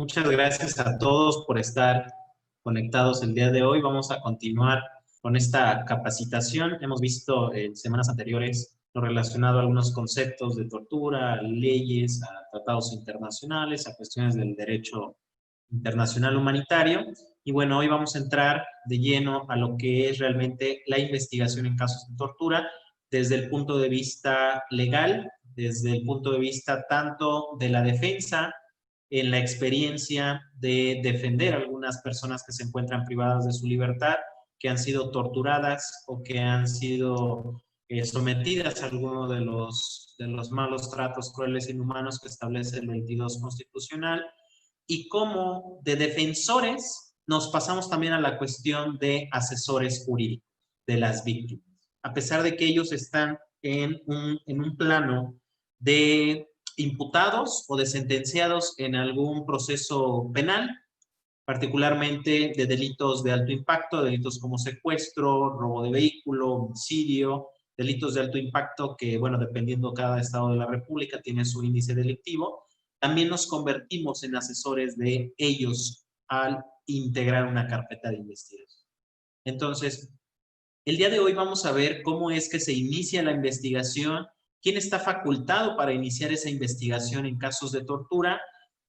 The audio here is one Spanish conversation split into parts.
Muchas gracias a todos por estar conectados el día de hoy. Vamos a continuar con esta capacitación. Hemos visto en semanas anteriores lo relacionado a algunos conceptos de tortura, a leyes, a tratados internacionales, a cuestiones del derecho internacional humanitario. Y bueno, hoy vamos a entrar de lleno a lo que es realmente la investigación en casos de tortura desde el punto de vista legal, desde el punto de vista tanto de la defensa, en la experiencia de defender a algunas personas que se encuentran privadas de su libertad, que han sido torturadas o que han sido sometidas a alguno de los malos tratos crueles e inhumanos que establece el 22 constitucional, y cómo de defensores nos pasamos también a la cuestión de asesores jurídicos de las víctimas. A pesar de que ellos están en un plano de imputados o de sentenciados en algún proceso penal, particularmente de delitos de alto impacto, delitos como secuestro, robo de vehículo, homicidio, delitos de alto impacto que, bueno, dependiendo cada estado de la República, tiene su índice delictivo. También nos convertimos en asesores de ellos al integrar una carpeta de investigación. Entonces, el día de hoy vamos a ver cómo es que se inicia la investigación, quién está facultado para iniciar esa investigación en casos de tortura,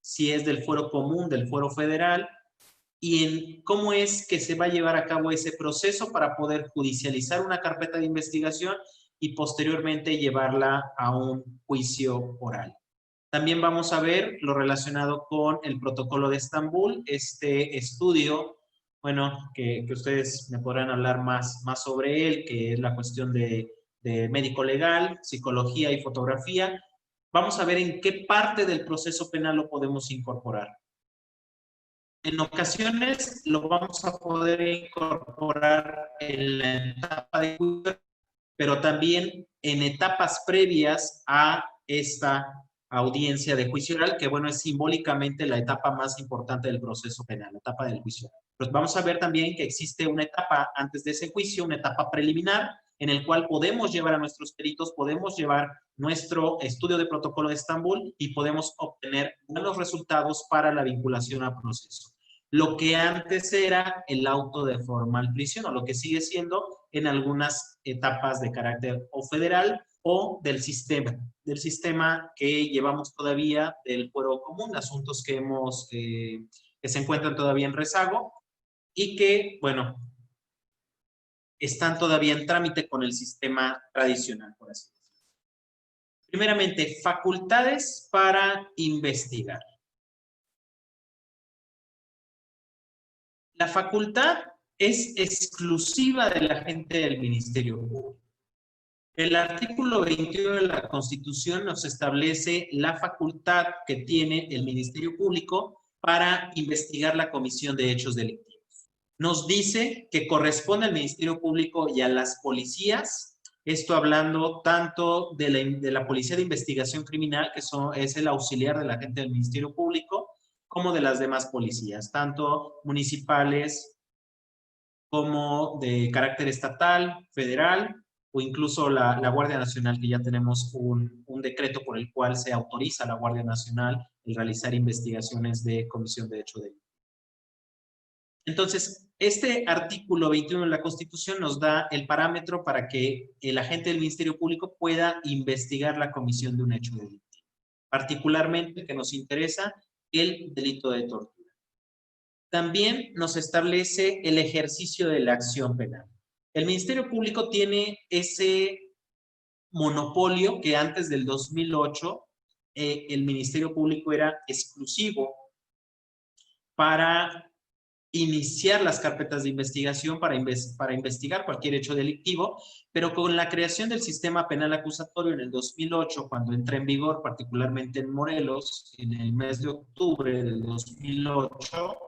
si es del fuero común, del fuero federal, y en cómo es que se va a llevar a cabo ese proceso para poder judicializar una carpeta de investigación y posteriormente llevarla a un juicio oral. También vamos a ver lo relacionado con el protocolo de Estambul, este estudio, bueno, que ustedes me podrán hablar más sobre él, que es la cuestión de médico legal, psicología y fotografía. Vamos a ver en qué parte del proceso penal lo podemos incorporar. En ocasiones lo vamos a poder incorporar en la etapa de juicio, pero también en etapas previas a esta audiencia de juicio oral, que bueno, es simbólicamente la etapa más importante del proceso penal, la etapa del juicio oral. Pues vamos a ver también que existe una etapa antes de ese juicio, una etapa preliminar, en el cual podemos llevar a nuestros peritos, podemos llevar nuestro estudio de protocolo de Estambul y podemos obtener buenos resultados para la vinculación al proceso. Lo que antes era el auto de formal prisión, o lo que sigue siendo en algunas etapas de carácter o federal o del sistema que llevamos todavía del fuero común, asuntos que que se encuentran todavía en rezago y que, bueno, están todavía en trámite con el sistema tradicional, por así decirlo. Primeramente, facultades para investigar. La facultad es exclusiva del agente del Ministerio Público. El artículo 21 de la Constitución nos establece la facultad que tiene el Ministerio Público para investigar la comisión de hechos delictivos. Nos dice que corresponde al Ministerio Público y a las policías, esto hablando tanto de la Policía de Investigación Criminal, que es el auxiliar del agente del Ministerio Público, como de las demás policías, tanto municipales como de carácter estatal, federal, o incluso la Guardia Nacional, que ya tenemos un decreto por el cual se autoriza a la Guardia Nacional el realizar investigaciones de comisión de hecho delictivo. Entonces, este artículo 21 de la Constitución nos da el parámetro para que el agente del Ministerio Público pueda investigar la comisión de un hecho delictivo. Particularmente, que nos interesa, el delito de tortura. También nos establece el ejercicio de la acción penal. El Ministerio Público tiene ese monopolio que antes del 2008 el Ministerio Público era exclusivo para iniciar las carpetas de investigación para investigar cualquier hecho delictivo, pero con la creación del sistema penal acusatorio en el 2008, cuando entra en vigor, particularmente en Morelos, en el mes de octubre del 2008,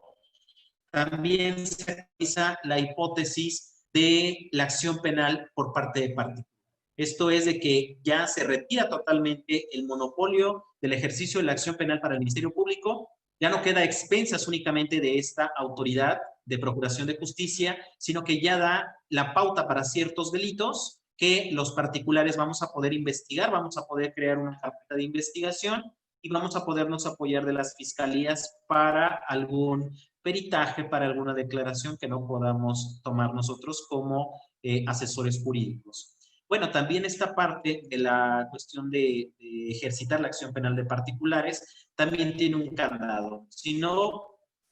también se realiza la hipótesis de la acción penal por parte de particulares. Esto es de que ya se retira totalmente el monopolio del ejercicio de la acción penal para el Ministerio Público, ya no queda a expensas únicamente de esta autoridad de procuración de justicia, sino que ya da la pauta para ciertos delitos que los particulares vamos a poder investigar, vamos a poder crear una carpeta de investigación y vamos a podernos apoyar de las fiscalías para algún peritaje, para alguna declaración que no podamos tomar nosotros como asesores jurídicos. Bueno, también esta parte de la cuestión de ejercitar la acción penal de particulares también tiene un candado. Si no,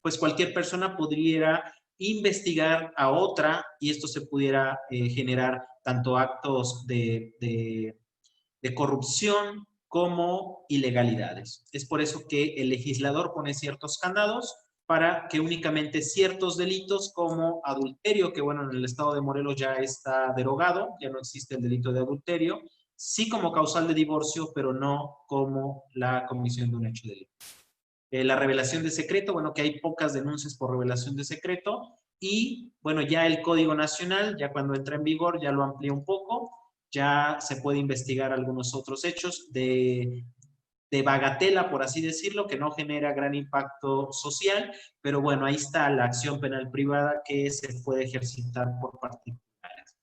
pues cualquier persona podría investigar a otra y esto se pudiera generar tanto actos de corrupción como ilegalidades. Es por eso que el legislador pone ciertos candados para que únicamente ciertos delitos como adulterio, que bueno, en el estado de Morelos ya está derogado, ya no existe el delito de adulterio, sí como causal de divorcio, pero no como la comisión de un hecho de delito. La revelación de secreto, bueno, que hay pocas denuncias por revelación de secreto, y bueno, ya el Código Nacional, ya cuando entra en vigor, ya lo amplía un poco, ya se puede investigar algunos otros hechos de bagatela, por así decirlo, que no genera gran impacto social, pero bueno, ahí está la acción penal privada que se puede ejercitar por particulares.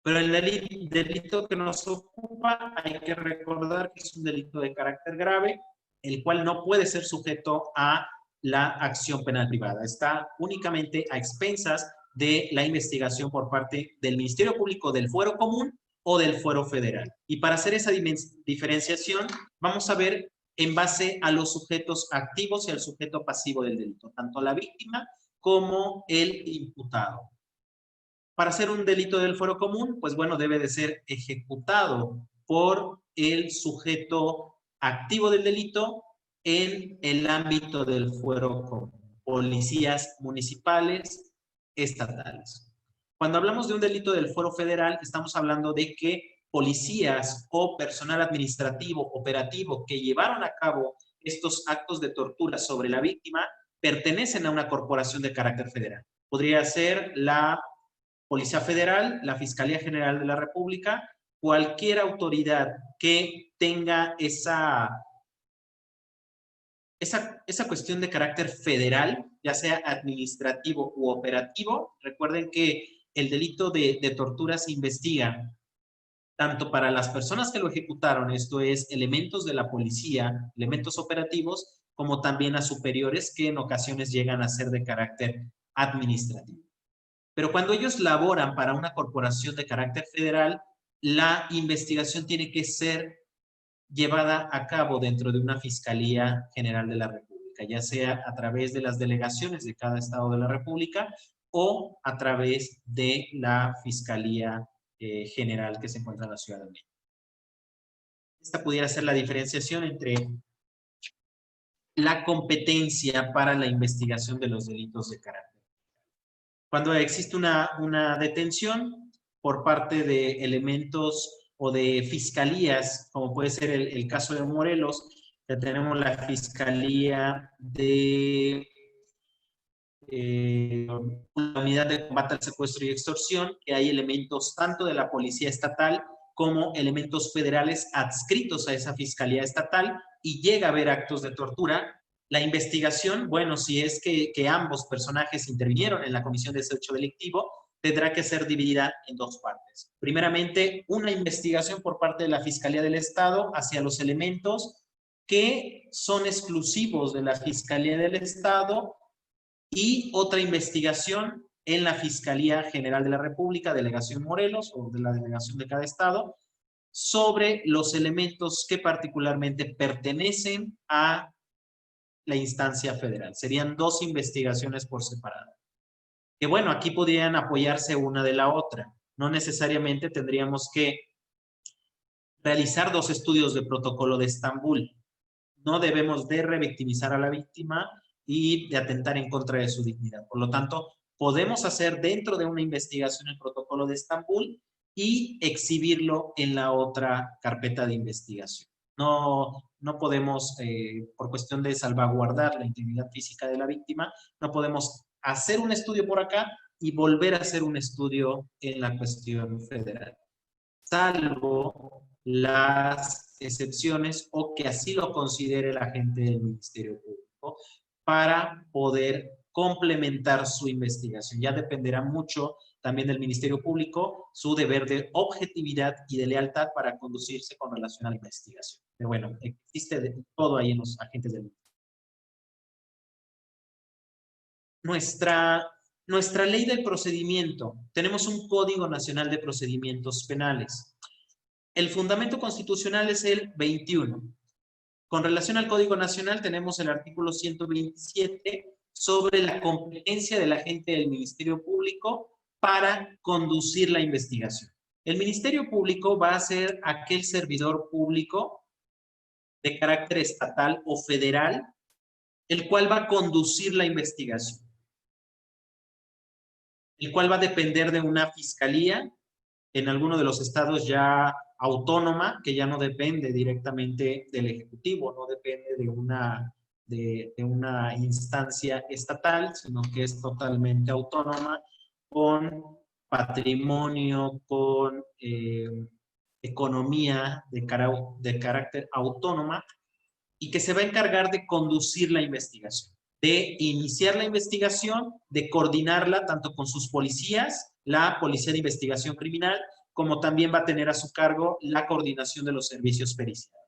Pero el delito que nos ocupa, hay que recordar que es un delito de carácter grave, el cual no puede ser sujeto a la acción penal privada. Está únicamente a expensas de la investigación por parte del Ministerio Público del Fuero Común o del Fuero Federal. Y para hacer esa diferenciación, vamos a ver en base a los sujetos activos y al sujeto pasivo del delito, tanto la víctima como el imputado. Para hacer un delito del fuero común, pues bueno, debe de ser ejecutado por el sujeto activo del delito en el ámbito del fuero común, policías municipales, estatales. Cuando hablamos de un delito del fuero federal, estamos hablando de que policías o personal administrativo, operativo, que llevaron a cabo estos actos de tortura sobre la víctima, pertenecen a una corporación de carácter federal. Podría ser la Policía Federal, la Fiscalía General de la República, cualquier autoridad que tenga esa cuestión de carácter federal, ya sea administrativo u operativo. Recuerden que el delito de tortura se investiga tanto para las personas que lo ejecutaron, esto es, elementos de la policía, elementos operativos, como también a superiores que en ocasiones llegan a ser de carácter administrativo. Pero cuando ellos laboran para una corporación de carácter federal, la investigación tiene que ser llevada a cabo dentro de una Fiscalía General de la República, ya sea a través de las delegaciones de cada estado de la República o a través de la Fiscalía General que se encuentra en la Ciudad de México. Esta pudiera ser la diferenciación entre la competencia para la investigación de los delitos de carácter. Cuando existe una detención por parte de elementos o de fiscalías, como puede ser el caso de Morelos, que tenemos la Fiscalía de la Unidad de Combate al Secuestro y Extorsión, que hay elementos tanto de la Policía Estatal como elementos federales adscritos a esa Fiscalía Estatal y llega a haber actos de tortura. La investigación, bueno, si es que ambos personajes intervinieron en la comisión de ese hecho delictivo, tendrá que ser dividida en dos partes. Primeramente, una investigación por parte de la Fiscalía del Estado hacia los elementos que son exclusivos de la Fiscalía del Estado y otra investigación en la Fiscalía General de la República, Delegación Morelos o de la delegación de cada estado, sobre los elementos que particularmente pertenecen a la instancia federal. Serían dos investigaciones por separado. Que bueno, aquí podrían apoyarse una de la otra. No necesariamente tendríamos que realizar dos estudios de protocolo de Estambul. No debemos de revictimizar a la víctima y de atentar en contra de su dignidad. Por lo tanto, podemos hacer dentro de una investigación el protocolo de Estambul y exhibirlo en la otra carpeta de investigación. No podemos, por cuestión de salvaguardar la integridad física de la víctima, no podemos hacer un estudio por acá y volver a hacer un estudio en la cuestión federal, salvo las excepciones o que así lo considere la gente del Ministerio Público para poder complementar su investigación. Ya dependerá mucho también del Ministerio Público su deber de objetividad y de lealtad para conducirse con relación a la investigación. Pero bueno, existe de todo ahí en los agentes del nuestra ley del procedimiento. Tenemos un Código Nacional de Procedimientos Penales. El fundamento constitucional es el 21. Con relación al Código Nacional tenemos el artículo 127 sobre la competencia del agente del Ministerio Público para conducir la investigación. El Ministerio Público va a ser aquel servidor público de carácter estatal o federal, el cual va a conducir la investigación, el cual va a depender de una fiscalía, en alguno de los estados ya autónoma, que ya no depende directamente del Ejecutivo, no depende de una instancia estatal, sino que es totalmente autónoma, con patrimonio, con economía de carácter autónoma, y que se va a encargar de conducir la investigación, de iniciar la investigación, de coordinarla tanto con sus policías, la Policía de Investigación Criminal, como también va a tener a su cargo la coordinación de los servicios periciales.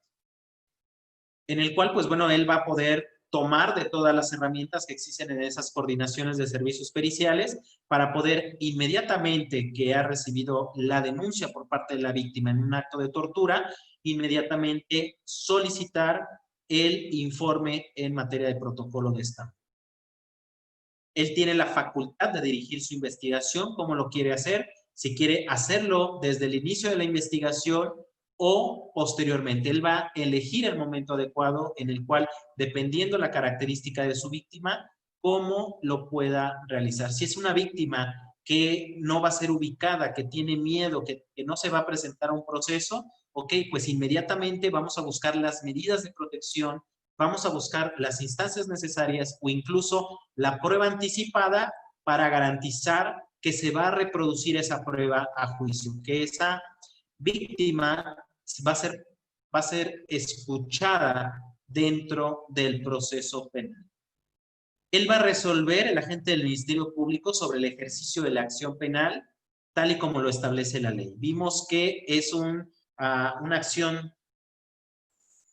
En el cual, pues bueno, él va a poder tomar de todas las herramientas que existen en esas coordinaciones de servicios periciales para poder inmediatamente que ha recibido la denuncia por parte de la víctima en un acto de tortura, inmediatamente solicitar el informe en materia de protocolo de estampa. Él tiene la facultad de dirigir su investigación, cómo lo quiere hacer, si quiere hacerlo desde el inicio de la investigación o posteriormente. Él va a elegir el momento adecuado en el cual, dependiendo la característica de su víctima, cómo lo pueda realizar. Si es una víctima que no va a ser ubicada, que tiene miedo, que no se va a presentar a un proceso, ok, pues inmediatamente vamos a buscar las medidas de protección, vamos a buscar las instancias necesarias o incluso la prueba anticipada para garantizar que se va a reproducir esa prueba a juicio, que esa víctima va a ser escuchada dentro del proceso penal. Él va a resolver, el agente del Ministerio Público, sobre el ejercicio de la acción penal, tal y como lo establece la ley. Vimos que es una acción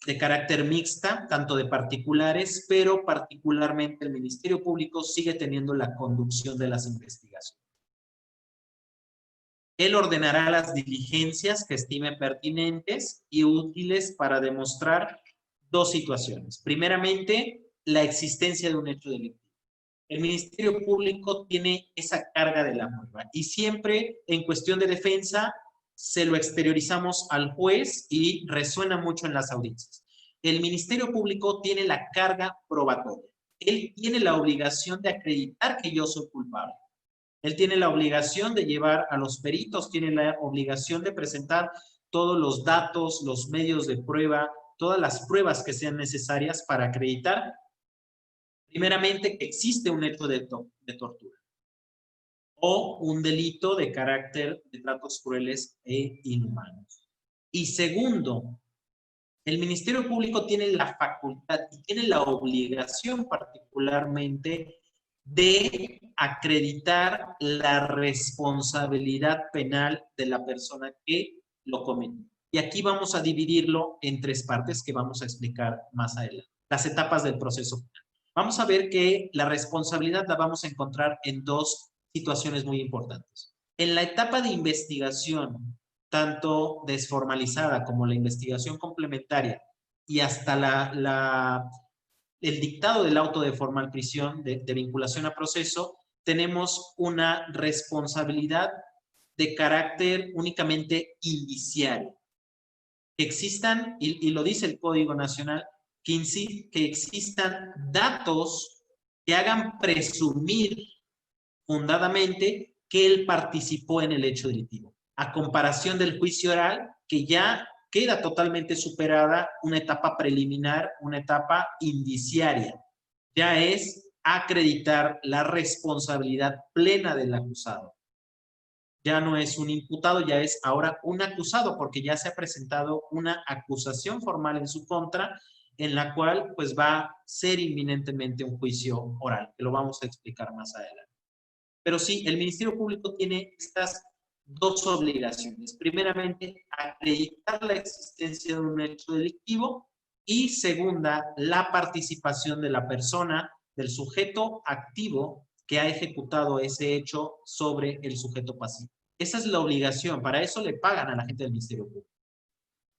de carácter mixta, tanto de particulares, pero particularmente el Ministerio Público sigue teniendo la conducción de las investigaciones. Él ordenará las diligencias que estime pertinentes y útiles para demostrar dos situaciones. Primeramente, la existencia de un hecho delictivo. El Ministerio Público tiene esa carga de la prueba y siempre en cuestión de defensa se lo exteriorizamos al juez y resuena mucho en las audiencias. El Ministerio Público tiene la carga probatoria. Él tiene la obligación de acreditar que yo soy culpable. Él tiene la obligación de llevar a los peritos, tiene la obligación de presentar todos los datos, los medios de prueba, todas las pruebas que sean necesarias para acreditar, primeramente, que existe un hecho de tortura o un delito de carácter de tratos crueles e inhumanos. Y segundo, el Ministerio Público tiene la facultad y tiene la obligación particularmente de acreditar la responsabilidad penal de la persona que lo cometió. Y aquí vamos a dividirlo en tres partes que vamos a explicar más adelante. Las etapas del proceso penal. Vamos a ver que la responsabilidad la vamos a encontrar en dos situaciones muy importantes. En la etapa de investigación, tanto desformalizada como la investigación complementaria y hasta el dictado del auto de formal prisión de vinculación a proceso, tenemos una responsabilidad de carácter únicamente indiciario. Que existan, y lo dice el Código Nacional, que existan datos que hagan presumir fundadamente que él participó en el hecho delictivo, a comparación del juicio oral, que ya queda totalmente superada una etapa preliminar, una etapa indiciaria. Ya es acreditar la responsabilidad plena del acusado. Ya no es un imputado, ya es ahora un acusado, porque ya se ha presentado una acusación formal en su contra, en la cual pues va a ser inminentemente un juicio oral, que lo vamos a explicar más adelante. Pero sí, el Ministerio Público tiene estas dos obligaciones. Primeramente, acreditar la existencia de un hecho delictivo y segunda, la participación de la persona, del sujeto activo que ha ejecutado ese hecho sobre el sujeto pasivo. Esa es la obligación, para eso le pagan a la gente del Ministerio Público.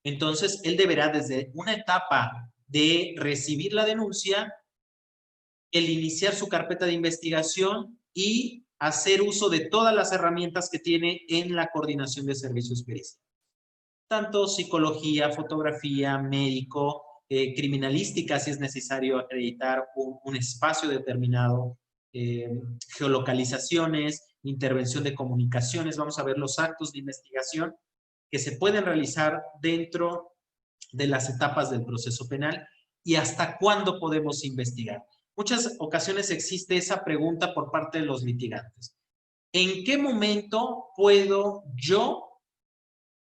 Entonces, él deberá desde una etapa de recibir la denuncia, el iniciar su carpeta de investigación y hacer uso de todas las herramientas que tiene en la coordinación de servicios periciales. Tanto psicología, fotografía, médico, criminalística, si es necesario acreditar un espacio determinado, geolocalizaciones, intervención de comunicaciones. Vamos a ver los actos de investigación que se pueden realizar dentro de las etapas del proceso penal y hasta cuándo podemos investigar. Muchas ocasiones existe esa pregunta por parte de los litigantes. ¿En qué momento puedo yo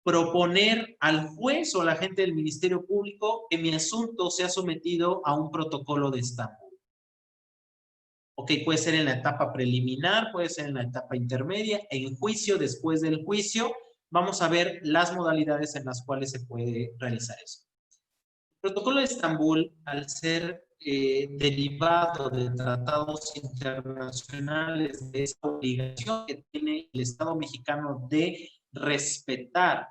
proponer al juez o a la gente del Ministerio Público que mi asunto sea sometido a un protocolo de Estambul? Ok, puede ser en la etapa preliminar, puede ser en la etapa intermedia, en juicio, después del juicio. Vamos a ver las modalidades en las cuales se puede realizar eso. El protocolo de Estambul, al ser derivado de tratados internacionales, de esta obligación que tiene el Estado mexicano de respetar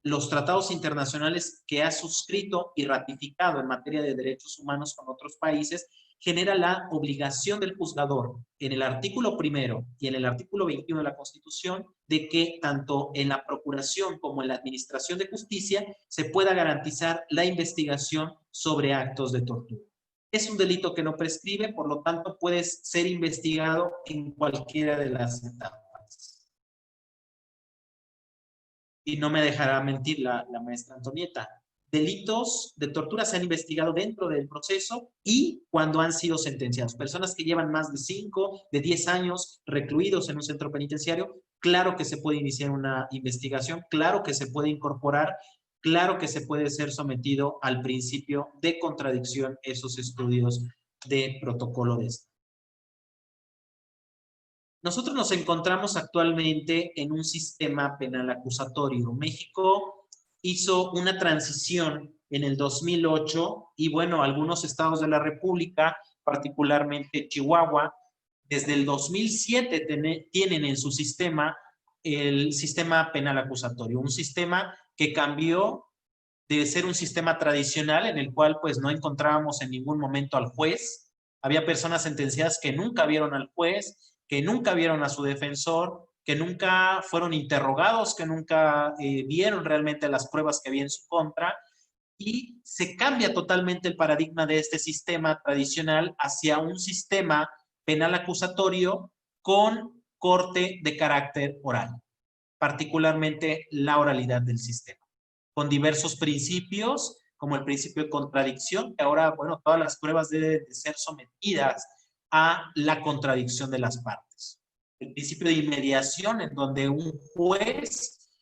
los tratados internacionales que ha suscrito y ratificado en materia de derechos humanos con otros países, genera la obligación del juzgador en el artículo 1 y en el artículo 21 de la Constitución de que tanto en la procuración como en la administración de justicia se pueda garantizar la investigación sobre actos de tortura. Es un delito que no prescribe, por lo tanto puede ser investigado en cualquiera de las etapas. Y no me dejará mentir la maestra Antonieta. Delitos de tortura se han investigado dentro del proceso y cuando han sido sentenciados. Personas que llevan más de 5, de 10 años recluidos en un centro penitenciario, claro que se puede iniciar una investigación, claro que se puede incorporar, claro que se puede ser sometido al principio de contradicción esos estudios de protocolo de Estado. Nosotros nos encontramos actualmente en un sistema penal acusatorio. México hizo una transición en el 2008 y bueno, algunos estados de la República, particularmente Chihuahua, desde el 2007 tienen en su sistema el sistema penal acusatorio, un sistema que cambió de ser un sistema tradicional en el cual pues no encontrábamos en ningún momento al juez. Había personas sentenciadas que nunca vieron al juez, que nunca vieron a su defensor, que nunca fueron interrogados, que nunca vieron realmente las pruebas que había en su contra, y se cambia totalmente el paradigma de este sistema tradicional hacia un sistema penal acusatorio con corte de carácter oral, particularmente la oralidad del sistema, con diversos principios, como el principio de contradicción, que ahora, bueno, todas las pruebas deben de ser sometidas a la contradicción de las partes. El principio de inmediación, en donde un juez,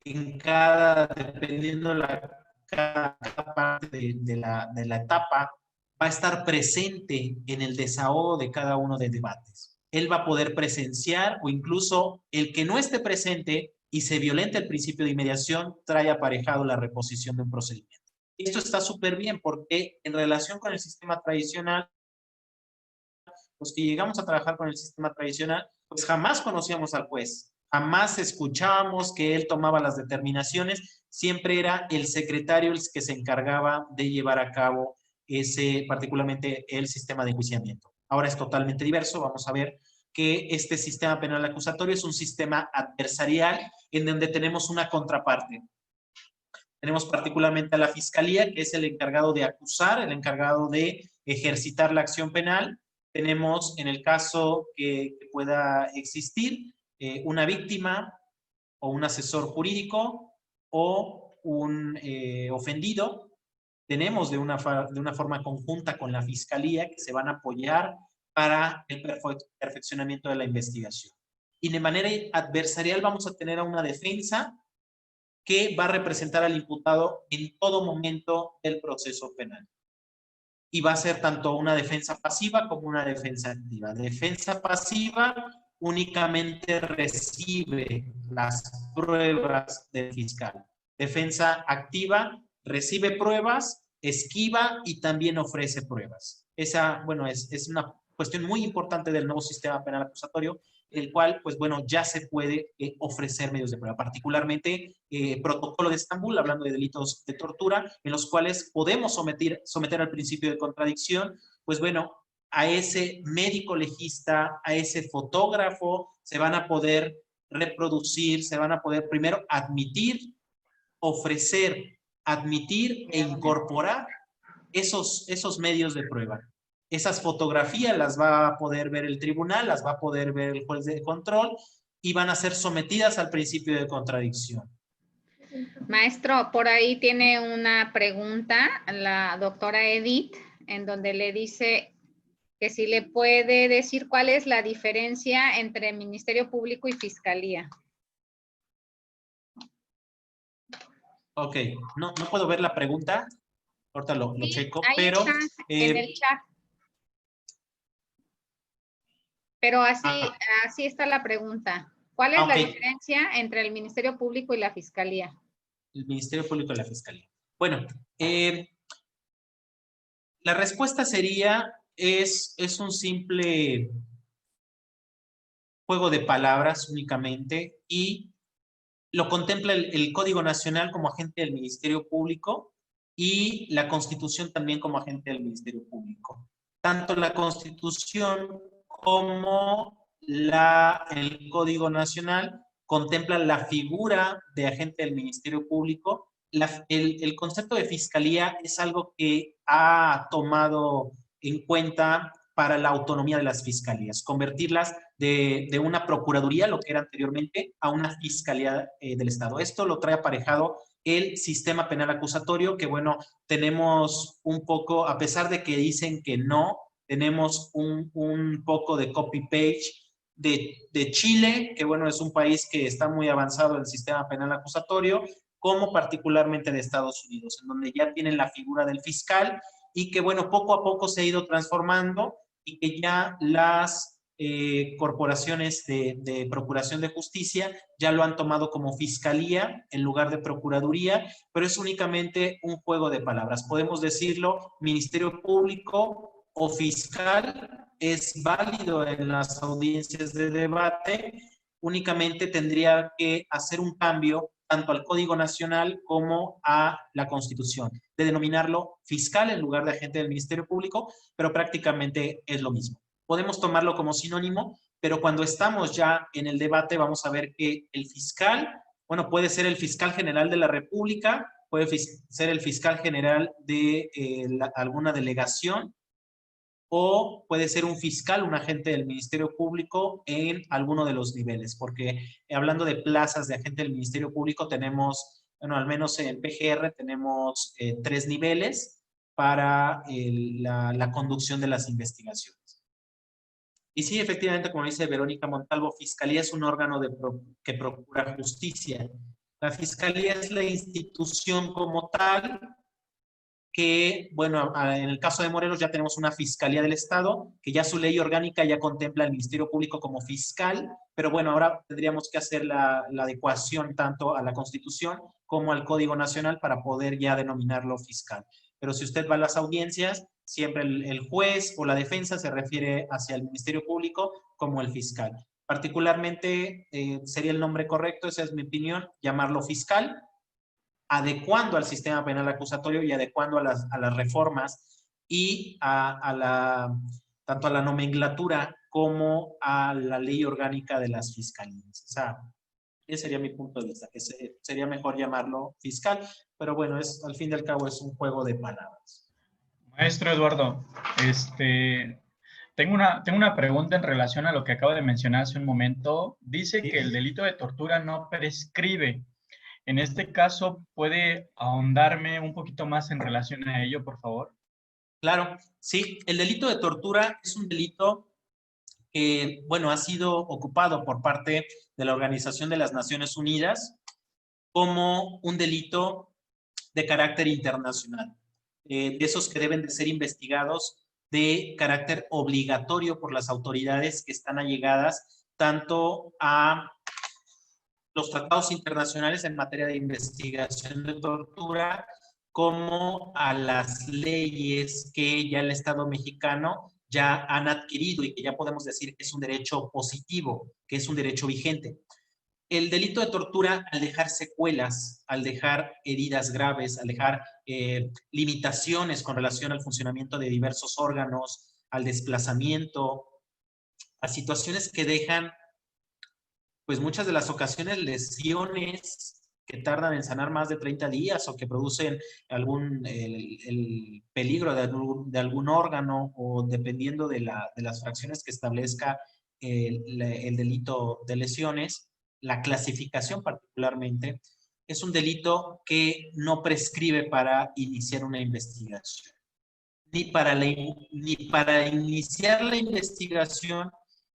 en dependiendo de cada parte de la etapa, va a estar presente en el desahogo de cada uno de debates. Él va a poder presenciar o incluso el que no esté presente y se violenta el principio de inmediación, trae aparejado la reposición de un procedimiento. Esto está súper bien porque en relación con el sistema tradicional, los que llegamos a trabajar con el sistema tradicional, pues jamás conocíamos al juez, jamás escuchábamos que él tomaba las determinaciones, siempre era el secretario el que se encargaba de llevar a cabo particularmente el sistema de enjuiciamiento. Ahora es totalmente diverso, vamos a ver que este sistema penal acusatorio es un sistema adversarial en donde tenemos una contraparte. Tenemos particularmente a la Fiscalía, que es el encargado de acusar, el encargado de ejercitar la acción penal. Tenemos, en el caso que pueda existir, una víctima o un asesor jurídico o un ofendido. Tenemos de una forma conjunta con la Fiscalía que se van a apoyar para el perfeccionamiento de la investigación. Y de manera adversarial vamos a tener a una defensa que va a representar al imputado en todo momento del proceso penal. Y va a ser tanto una defensa pasiva como una defensa activa. Defensa pasiva, únicamente recibe las pruebas del fiscal. Defensa activa, recibe pruebas, esquiva y también ofrece pruebas. Esa, bueno, es una cuestión muy importante del nuevo sistema penal acusatorio, el cual, pues bueno, ya se puede ofrecer medios de prueba, particularmente protocolo de Estambul, hablando de delitos de tortura, en los cuales podemos someter al principio de contradicción, pues bueno, a ese médico legista, a ese fotógrafo, se van a poder reproducir, se van a poder primero admitir, ofrecer, admitir e incorporar esos medios de prueba. Esas fotografías las va a poder ver el tribunal, las va a poder ver el juez de control y van a ser sometidas al principio de contradicción. Maestro, por ahí tiene una pregunta la doctora Edith, en donde le dice que si le puede decir cuál es la diferencia entre Ministerio Público y Fiscalía. Ok, no puedo ver la pregunta, ahorita lo checo, ahí pero... está, en el chat. Pero así está la pregunta. ¿Cuál es la diferencia entre el Ministerio Público y la Fiscalía? El Ministerio Público y la Fiscalía. Bueno, la respuesta sería, es un simple juego de palabras únicamente y lo contempla el Código Nacional como agente del Ministerio Público y la Constitución también como agente del Ministerio Público. Tanto la Constitución como el Código Nacional contemplan la figura de agente del Ministerio Público. El concepto de fiscalía es algo que ha tomado en cuenta para la autonomía de las fiscalías, convertirlas de una procuraduría, lo que era anteriormente, a una fiscalía del Estado. Esto lo trae aparejado el sistema penal acusatorio, que bueno, tenemos un poco, a pesar de que dicen que no, tenemos un poco de copy-page de Chile, que bueno, es un país que está muy avanzado en el sistema penal acusatorio, como particularmente de Estados Unidos, en donde ya tienen la figura del fiscal y que bueno, poco a poco se ha ido transformando y que ya las corporaciones de procuración de justicia ya lo han tomado como fiscalía en lugar de procuraduría, pero es únicamente un juego de palabras. Podemos decirlo, Ministerio Público o fiscal es válido en las audiencias de debate, únicamente tendría que hacer un cambio tanto al Código Nacional como a la Constitución, de denominarlo fiscal en lugar de agente del Ministerio Público, pero prácticamente es lo mismo. Podemos tomarlo como sinónimo, pero cuando estamos ya en el debate vamos a ver que el fiscal, bueno, puede ser el fiscal general de la República, puede ser el fiscal general de alguna delegación, o puede ser un fiscal, un agente del Ministerio Público en alguno de los niveles, porque hablando de plazas de agente del Ministerio Público tenemos, bueno, al menos en PGR tenemos 3 niveles para la conducción de las investigaciones. Y sí, efectivamente, como dice Verónica Montalvo, Fiscalía es un órgano que procura justicia. La Fiscalía es la institución como tal que, bueno, en el caso de Morelos ya tenemos una Fiscalía del Estado, que ya su ley orgánica ya contempla al Ministerio Público como fiscal, pero bueno, ahora tendríamos que hacer la adecuación tanto a la Constitución como al Código Nacional para poder ya denominarlo fiscal. Pero si usted va a las audiencias, siempre el juez o la defensa se refiere hacia el Ministerio Público como el fiscal. Particularmente sería el nombre correcto, esa es mi opinión, llamarlo fiscal, adecuando al sistema penal acusatorio y adecuando a las reformas y tanto a la nomenclatura como a la ley orgánica de las fiscalías. O sea, ese sería mi punto de vista, que sería mejor llamarlo fiscal, pero bueno, al fin y al cabo es un juego de palabras. Maestro Eduardo, tengo una pregunta en relación a lo que acaba de mencionar hace un momento. Dice que el delito de tortura no prescribe. En este caso, ¿puede ahondarme un poquito más en relación a ello, por favor? Claro, sí. El delito de tortura es un delito que, bueno, ha sido ocupado por parte de la Organización de las Naciones Unidas como un delito de carácter internacional, de esos que deben de ser investigados de carácter obligatorio por las autoridades que están allegadas tanto a los tratados internacionales en materia de investigación de tortura, como a las leyes que ya el Estado mexicano ya han adquirido y que ya podemos decir que es un derecho positivo, que es un derecho vigente. El delito de tortura, al dejar secuelas, al dejar heridas graves, al dejar limitaciones con relación al funcionamiento de diversos órganos, al desplazamiento, a situaciones que dejan, pues muchas de las ocasiones, lesiones que tardan en sanar más de 30 días o que producen el peligro de algún órgano, o dependiendo de las fracciones que establezca el delito de lesiones. La clasificación particularmente es un delito que no prescribe para iniciar una investigación, ni para iniciar la investigación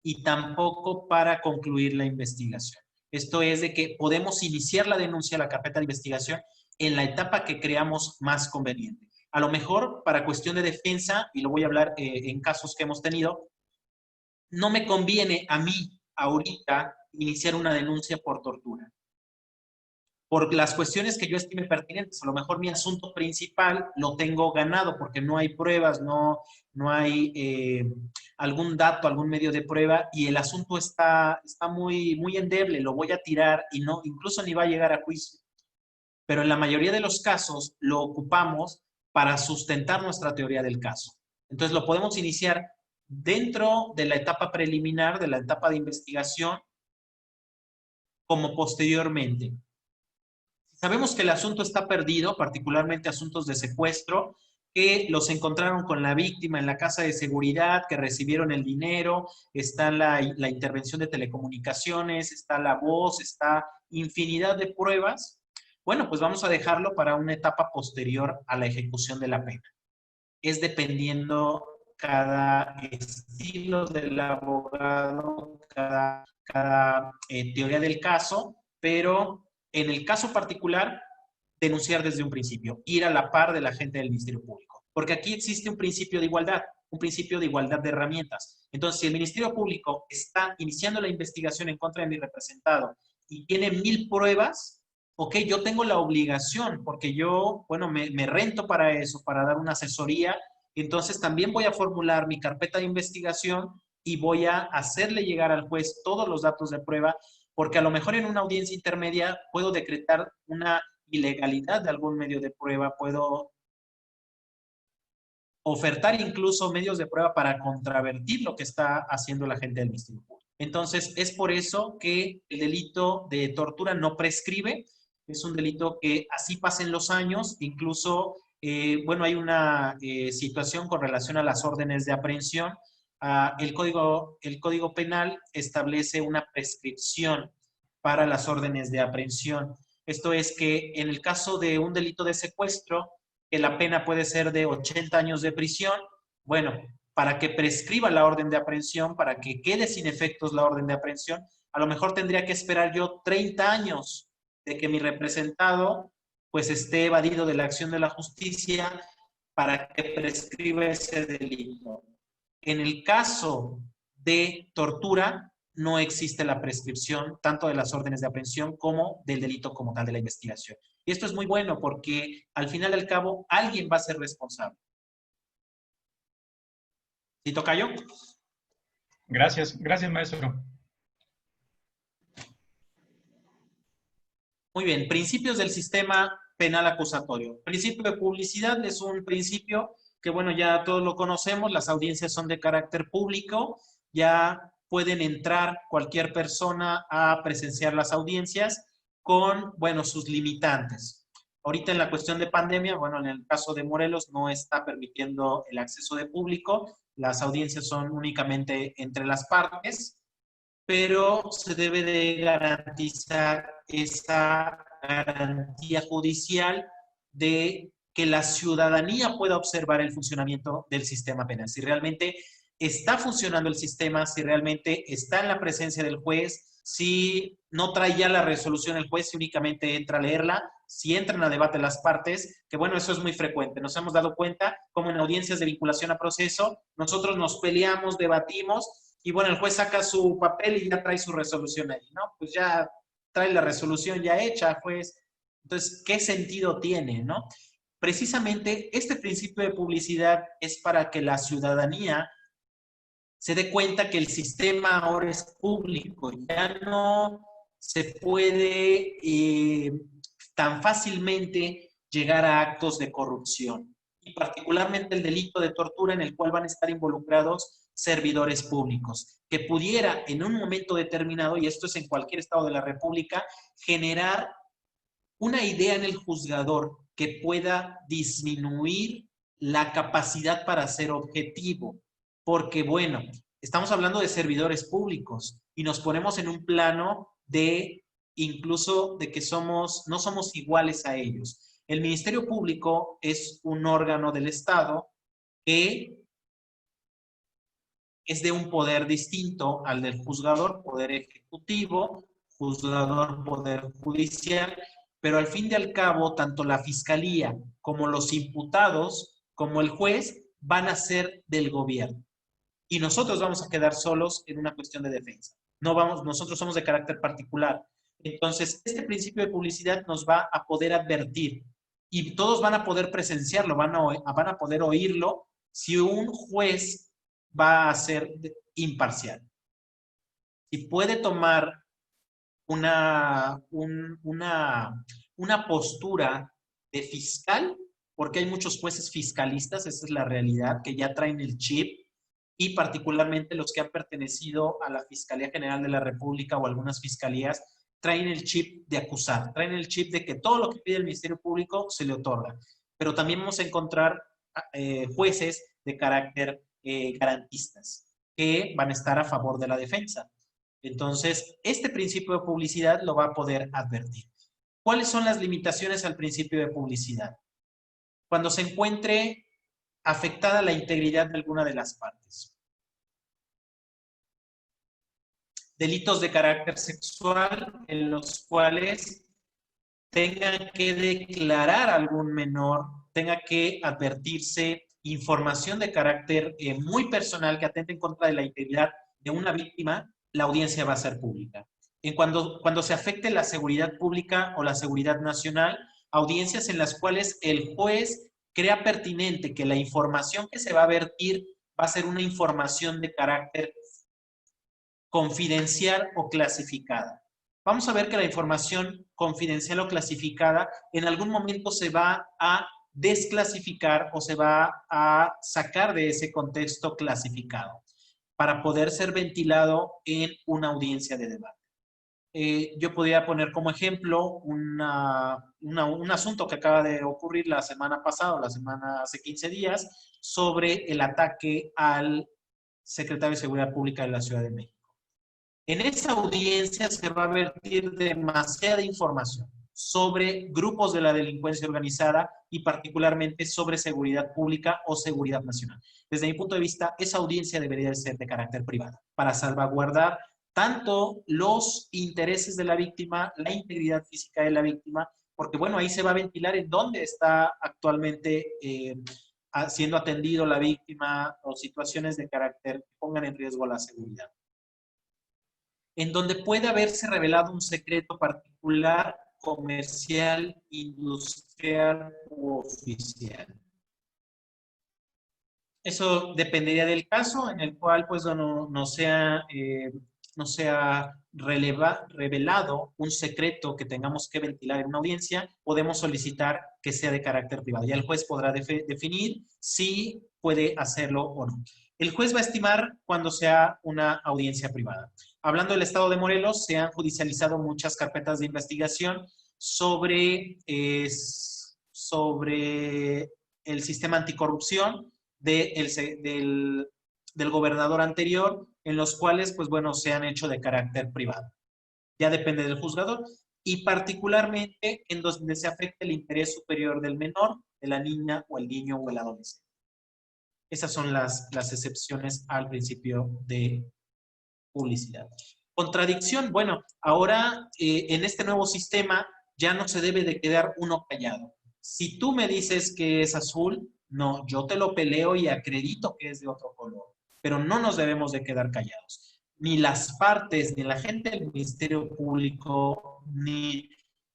y tampoco para concluir la investigación. Esto es de que podemos iniciar la denuncia, la carpeta de investigación, en la etapa que creamos más conveniente. A lo mejor para cuestión de defensa, y lo voy a hablar en casos que hemos tenido, no me conviene a mí ahorita iniciar una denuncia por tortura. Por las cuestiones que yo estime pertinentes. A lo mejor mi asunto principal lo tengo ganado porque no hay pruebas, no hay algún dato, algún medio de prueba, y el asunto está muy, muy endeble, lo voy a tirar y no, incluso ni va a llegar a juicio. Pero en la mayoría de los casos lo ocupamos para sustentar nuestra teoría del caso. Entonces lo podemos iniciar dentro de la etapa preliminar, de la etapa de investigación, como posteriormente. Sabemos que el asunto está perdido, particularmente asuntos de secuestro, que los encontraron con la víctima en la casa de seguridad, que recibieron el dinero, está la intervención de telecomunicaciones, está la voz, está infinidad de pruebas. Bueno, pues vamos a dejarlo para una etapa posterior a la ejecución de la pena. Es dependiendo cada estilo del abogado, cada teoría del caso, pero en el caso particular, denunciar desde un principio, ir a la par de la gente del Ministerio Público. Porque aquí existe un principio de igualdad de herramientas. Entonces, si el Ministerio Público está iniciando la investigación en contra de mi representado y tiene 1000 pruebas, ok, yo tengo la obligación, porque yo, bueno, me rento para eso, para dar una asesoría, entonces también voy a formular mi carpeta de investigación y voy a hacerle llegar al juez todos los datos de prueba, porque a lo mejor en una audiencia intermedia puedo decretar una ilegalidad de algún medio de prueba, puedo ofertar incluso medios de prueba para contravertir lo que está haciendo la gente del Ministerio Público. Entonces, es por eso que el delito de tortura no prescribe, es un delito que así pasen los años, incluso, bueno, hay una situación con relación a las órdenes de aprehensión. El Código Penal establece una prescripción para las órdenes de aprehensión. Esto es que en el caso de un delito de secuestro, que la pena puede ser de 80 años de prisión, bueno, para que prescriba la orden de aprehensión, para que quede sin efectos la orden de aprehensión, a lo mejor tendría que esperar yo 30 años de que mi representado pues esté evadido de la acción de la justicia para que prescriba ese delito. En el caso de tortura, no existe la prescripción tanto de las órdenes de aprehensión como del delito como tal de la investigación. Y esto es muy bueno porque al final y al cabo alguien va a ser responsable. ¿Sí, tocayo? Gracias, maestro. Muy bien, principios del sistema penal acusatorio. Principio de publicidad es un principio que, bueno, ya todos lo conocemos, las audiencias son de carácter público, ya pueden entrar cualquier persona a presenciar las audiencias con, bueno, sus limitantes. Ahorita en la cuestión de pandemia, bueno, en el caso de Morelos no está permitiendo el acceso de público, las audiencias son únicamente entre las partes, pero se debe de garantizar esa garantía judicial de que la ciudadanía pueda observar el funcionamiento del sistema penal. Si realmente está funcionando el sistema, si realmente está en la presencia del juez, si no trae ya la resolución el juez, si únicamente entra a leerla, si entran a debate las partes, que bueno, eso es muy frecuente. Nos hemos dado cuenta como en audiencias de vinculación a proceso, nosotros nos peleamos, debatimos, y bueno, el juez saca su papel y ya trae su resolución ahí, ¿no? Pues ya trae la resolución ya hecha, juez. Entonces, ¿qué sentido tiene, no? Precisamente este principio de publicidad es para que la ciudadanía se dé cuenta que el sistema ahora es público, ya no se puede tan fácilmente llegar a actos de corrupción, y particularmente el delito de tortura en el cual van a estar involucrados servidores públicos, que pudiera en un momento determinado, y esto es en cualquier estado de la República, generar una idea en el juzgador que pueda disminuir la capacidad para ser objetivo. Porque, bueno, estamos hablando de servidores públicos y nos ponemos en un plano de incluso de que no somos iguales a ellos. El Ministerio Público es un órgano del Estado que es de un poder distinto al del juzgador, poder ejecutivo, juzgador, poder judicial, pero al fin y al cabo, tanto la fiscalía como los imputados, como el juez, van a ser del gobierno. Y nosotros vamos a quedar solos en una cuestión de defensa. Nosotros somos de carácter particular. Entonces, este principio de publicidad nos va a poder advertir y todos van a poder presenciarlo, van a poder oírlo si un juez va a ser imparcial. Si puede tomar una postura de fiscal, porque hay muchos jueces fiscalistas, esa es la realidad, que ya traen el chip, y particularmente los que han pertenecido a la Fiscalía General de la República o algunas fiscalías, traen el chip de acusar, traen el chip de que todo lo que pide el Ministerio Público se le otorga. Pero también vamos a encontrar jueces de carácter garantistas, que van a estar a favor de la defensa. Entonces, este principio de publicidad lo va a poder advertir. ¿Cuáles son las limitaciones al principio de publicidad? Cuando se encuentre afectada la integridad de alguna de las partes. Delitos de carácter sexual en los cuales tengan que declarar a algún menor, tenga que advertirse información de carácter muy personal que atente en contra de la integridad de una víctima, la audiencia va a ser pública. Cuando se afecte la seguridad pública o la seguridad nacional, audiencias en las cuales el juez crea pertinente que la información que se va a vertir va a ser una información de carácter confidencial o clasificada. Vamos a ver que la información confidencial o clasificada en algún momento se va a desclasificar o se va a sacar de ese contexto clasificado para poder ser ventilado en una audiencia de debate. Yo podría poner como ejemplo un asunto que acaba de ocurrir la semana pasada, hace 15 días, sobre el ataque al secretario de Seguridad Pública de la Ciudad de México. En esa audiencia se va a vertir demasiada información sobre grupos de la delincuencia organizada y particularmente sobre seguridad pública o seguridad nacional. Desde mi punto de vista, esa audiencia debería ser de carácter privado para salvaguardar tanto los intereses de la víctima, la integridad física de la víctima, porque bueno, ahí se va a ventilar en dónde está actualmente siendo atendido la víctima o situaciones de carácter que pongan en riesgo la seguridad. En donde puede haberse revelado un secreto particular, comercial, industrial u oficial. Eso dependería del caso en el cual pues no sea revelado un secreto que tengamos que ventilar en una audiencia, podemos solicitar que sea de carácter privado. Ya el juez podrá definir si puede hacerlo o no. El juez va a estimar cuando sea una audiencia privada. Hablando del estado de Morelos, se han judicializado muchas carpetas de investigación sobre el sistema anticorrupción del gobernador anterior, en los cuales, pues bueno, se han hecho de carácter privado. Ya depende del juzgador. Y particularmente en donde se afecta el interés superior del menor, de la niña o el niño o el adolescente. Esas son las excepciones al principio de publicidad. Contradicción, bueno, ahora en este nuevo sistema ya no se debe de quedar uno callado. Si tú me dices que es azul, no, yo te lo peleo y acredito que es de otro color. pero no nos debemos de quedar callados. Ni las partes, ni la gente del Ministerio Público, ni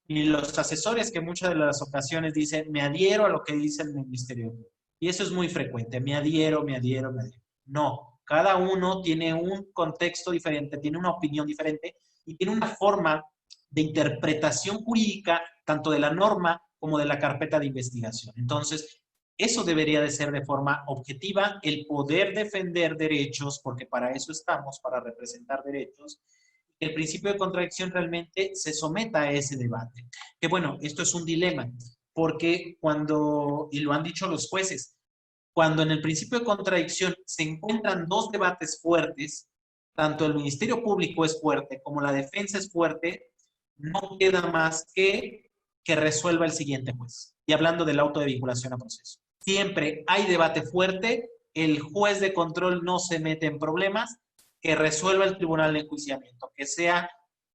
los asesores que en muchas de las ocasiones dicen, me adhiero a lo que dice el Ministerio Público. Y eso es muy frecuente, me adhiero, me adhiero, me adhiero. No, cada uno tiene un contexto diferente, tiene una opinión diferente y tiene una forma de interpretación jurídica, tanto de la norma como de la carpeta de investigación. Entonces, eso debería de ser de forma objetiva, el poder defender derechos, porque para eso estamos, para representar derechos. El principio de contradicción realmente se someta a ese debate. Que bueno, esto es un dilema, porque cuando, y lo han dicho los jueces, cuando en el principio de contradicción se encuentran dos debates fuertes, tanto el Ministerio Público es fuerte como la defensa es fuerte, no queda más que resuelva el siguiente juez. Y hablando del auto de vinculación a proceso. Siempre hay debate fuerte, el juez de control no se mete en problemas, que resuelva el tribunal de enjuiciamiento, que sea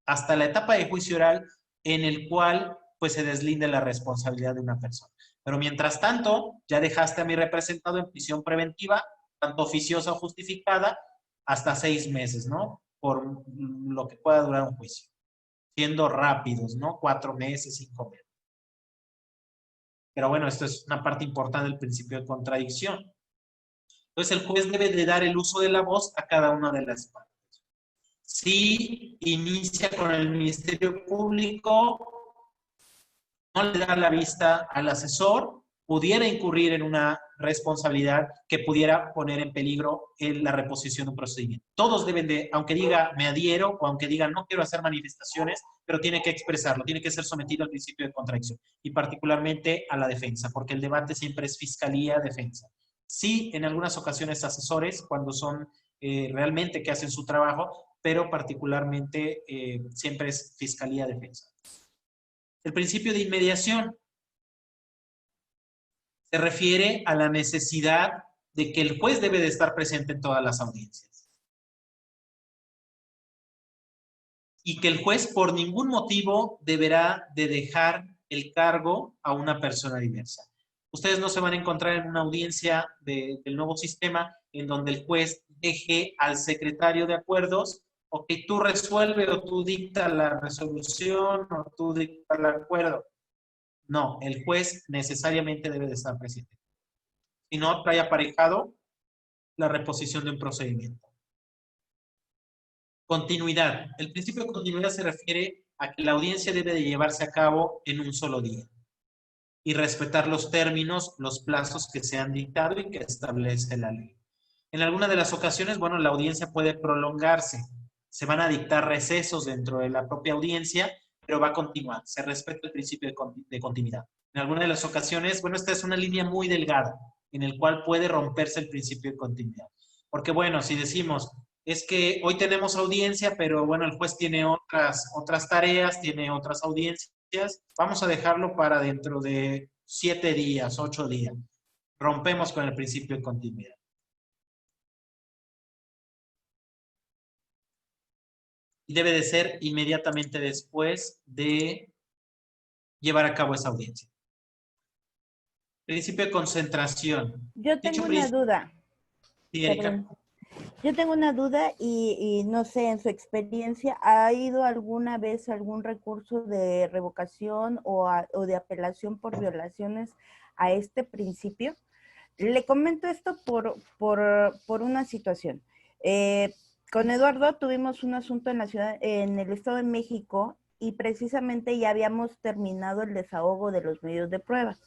hasta la etapa de juicio oral en el cual pues se deslinde la responsabilidad de una persona. Pero mientras tanto, ya dejaste a mi representado en prisión preventiva, tanto oficiosa o justificada, hasta 6 meses, ¿no? Por lo que pueda durar un juicio. Siendo rápidos, ¿no? 4 meses, 5 meses. Pero bueno, esto es una parte importante del principio de contradicción. Entonces, el juez debe de dar el uso de la voz a cada una de las partes. Si inicia con el Ministerio Público, no le da la vista al asesor, pudiera incurrir en una responsabilidad que pudiera poner en peligro la reposición de un procedimiento. Todos deben de, aunque diga me adhiero o aunque diga no quiero hacer manifestaciones, pero tiene que expresarlo, tiene que ser sometido al principio de contradicción y particularmente a la defensa, porque el debate siempre es fiscalía-defensa. Sí, en algunas ocasiones asesores, cuando son realmente que hacen su trabajo, pero particularmente siempre es fiscalía-defensa. El principio de inmediación se refiere a la necesidad de que el juez debe de estar presente en todas las audiencias. Y que el juez por ningún motivo deberá de dejar el cargo a una persona diversa. Ustedes no se van a encontrar en una audiencia del nuevo sistema en donde el juez deje al secretario de acuerdos, ok, tú resuelve o tú dicta la resolución o tú dicta el acuerdo. No, el juez necesariamente debe de estar presente. Si no, trae aparejado la reposición de un procedimiento. Continuidad. El principio de continuidad se refiere a que la audiencia debe de llevarse a cabo en un solo día y respetar los términos, los plazos que se han dictado y que establece la ley. En alguna de las ocasiones, bueno, la audiencia puede prolongarse. Se van a dictar recesos dentro de la propia audiencia, pero va a continuar. Se respeta el principio de continuidad. En alguna de las ocasiones, bueno, esta es una línea muy delgada en el cual puede romperse el principio de continuidad. Porque, bueno, si decimos, es que hoy tenemos audiencia, pero, bueno, el juez tiene otras tareas, tiene otras audiencias, vamos a dejarlo para dentro de 7 días, 8 días. Rompemos con el principio de continuidad. Y debe de ser inmediatamente después de llevar a cabo esa audiencia. Principio de concentración. Yo tengo una duda. Sí, Erika. Yo tengo una duda y no sé, en su experiencia, ¿ha ido alguna vez algún recurso de revocación o de apelación por violaciones a este principio? Le comento esto por una situación. Con Eduardo tuvimos un asunto en el Estado de México y precisamente ya habíamos terminado el desahogo de los medios de prueba.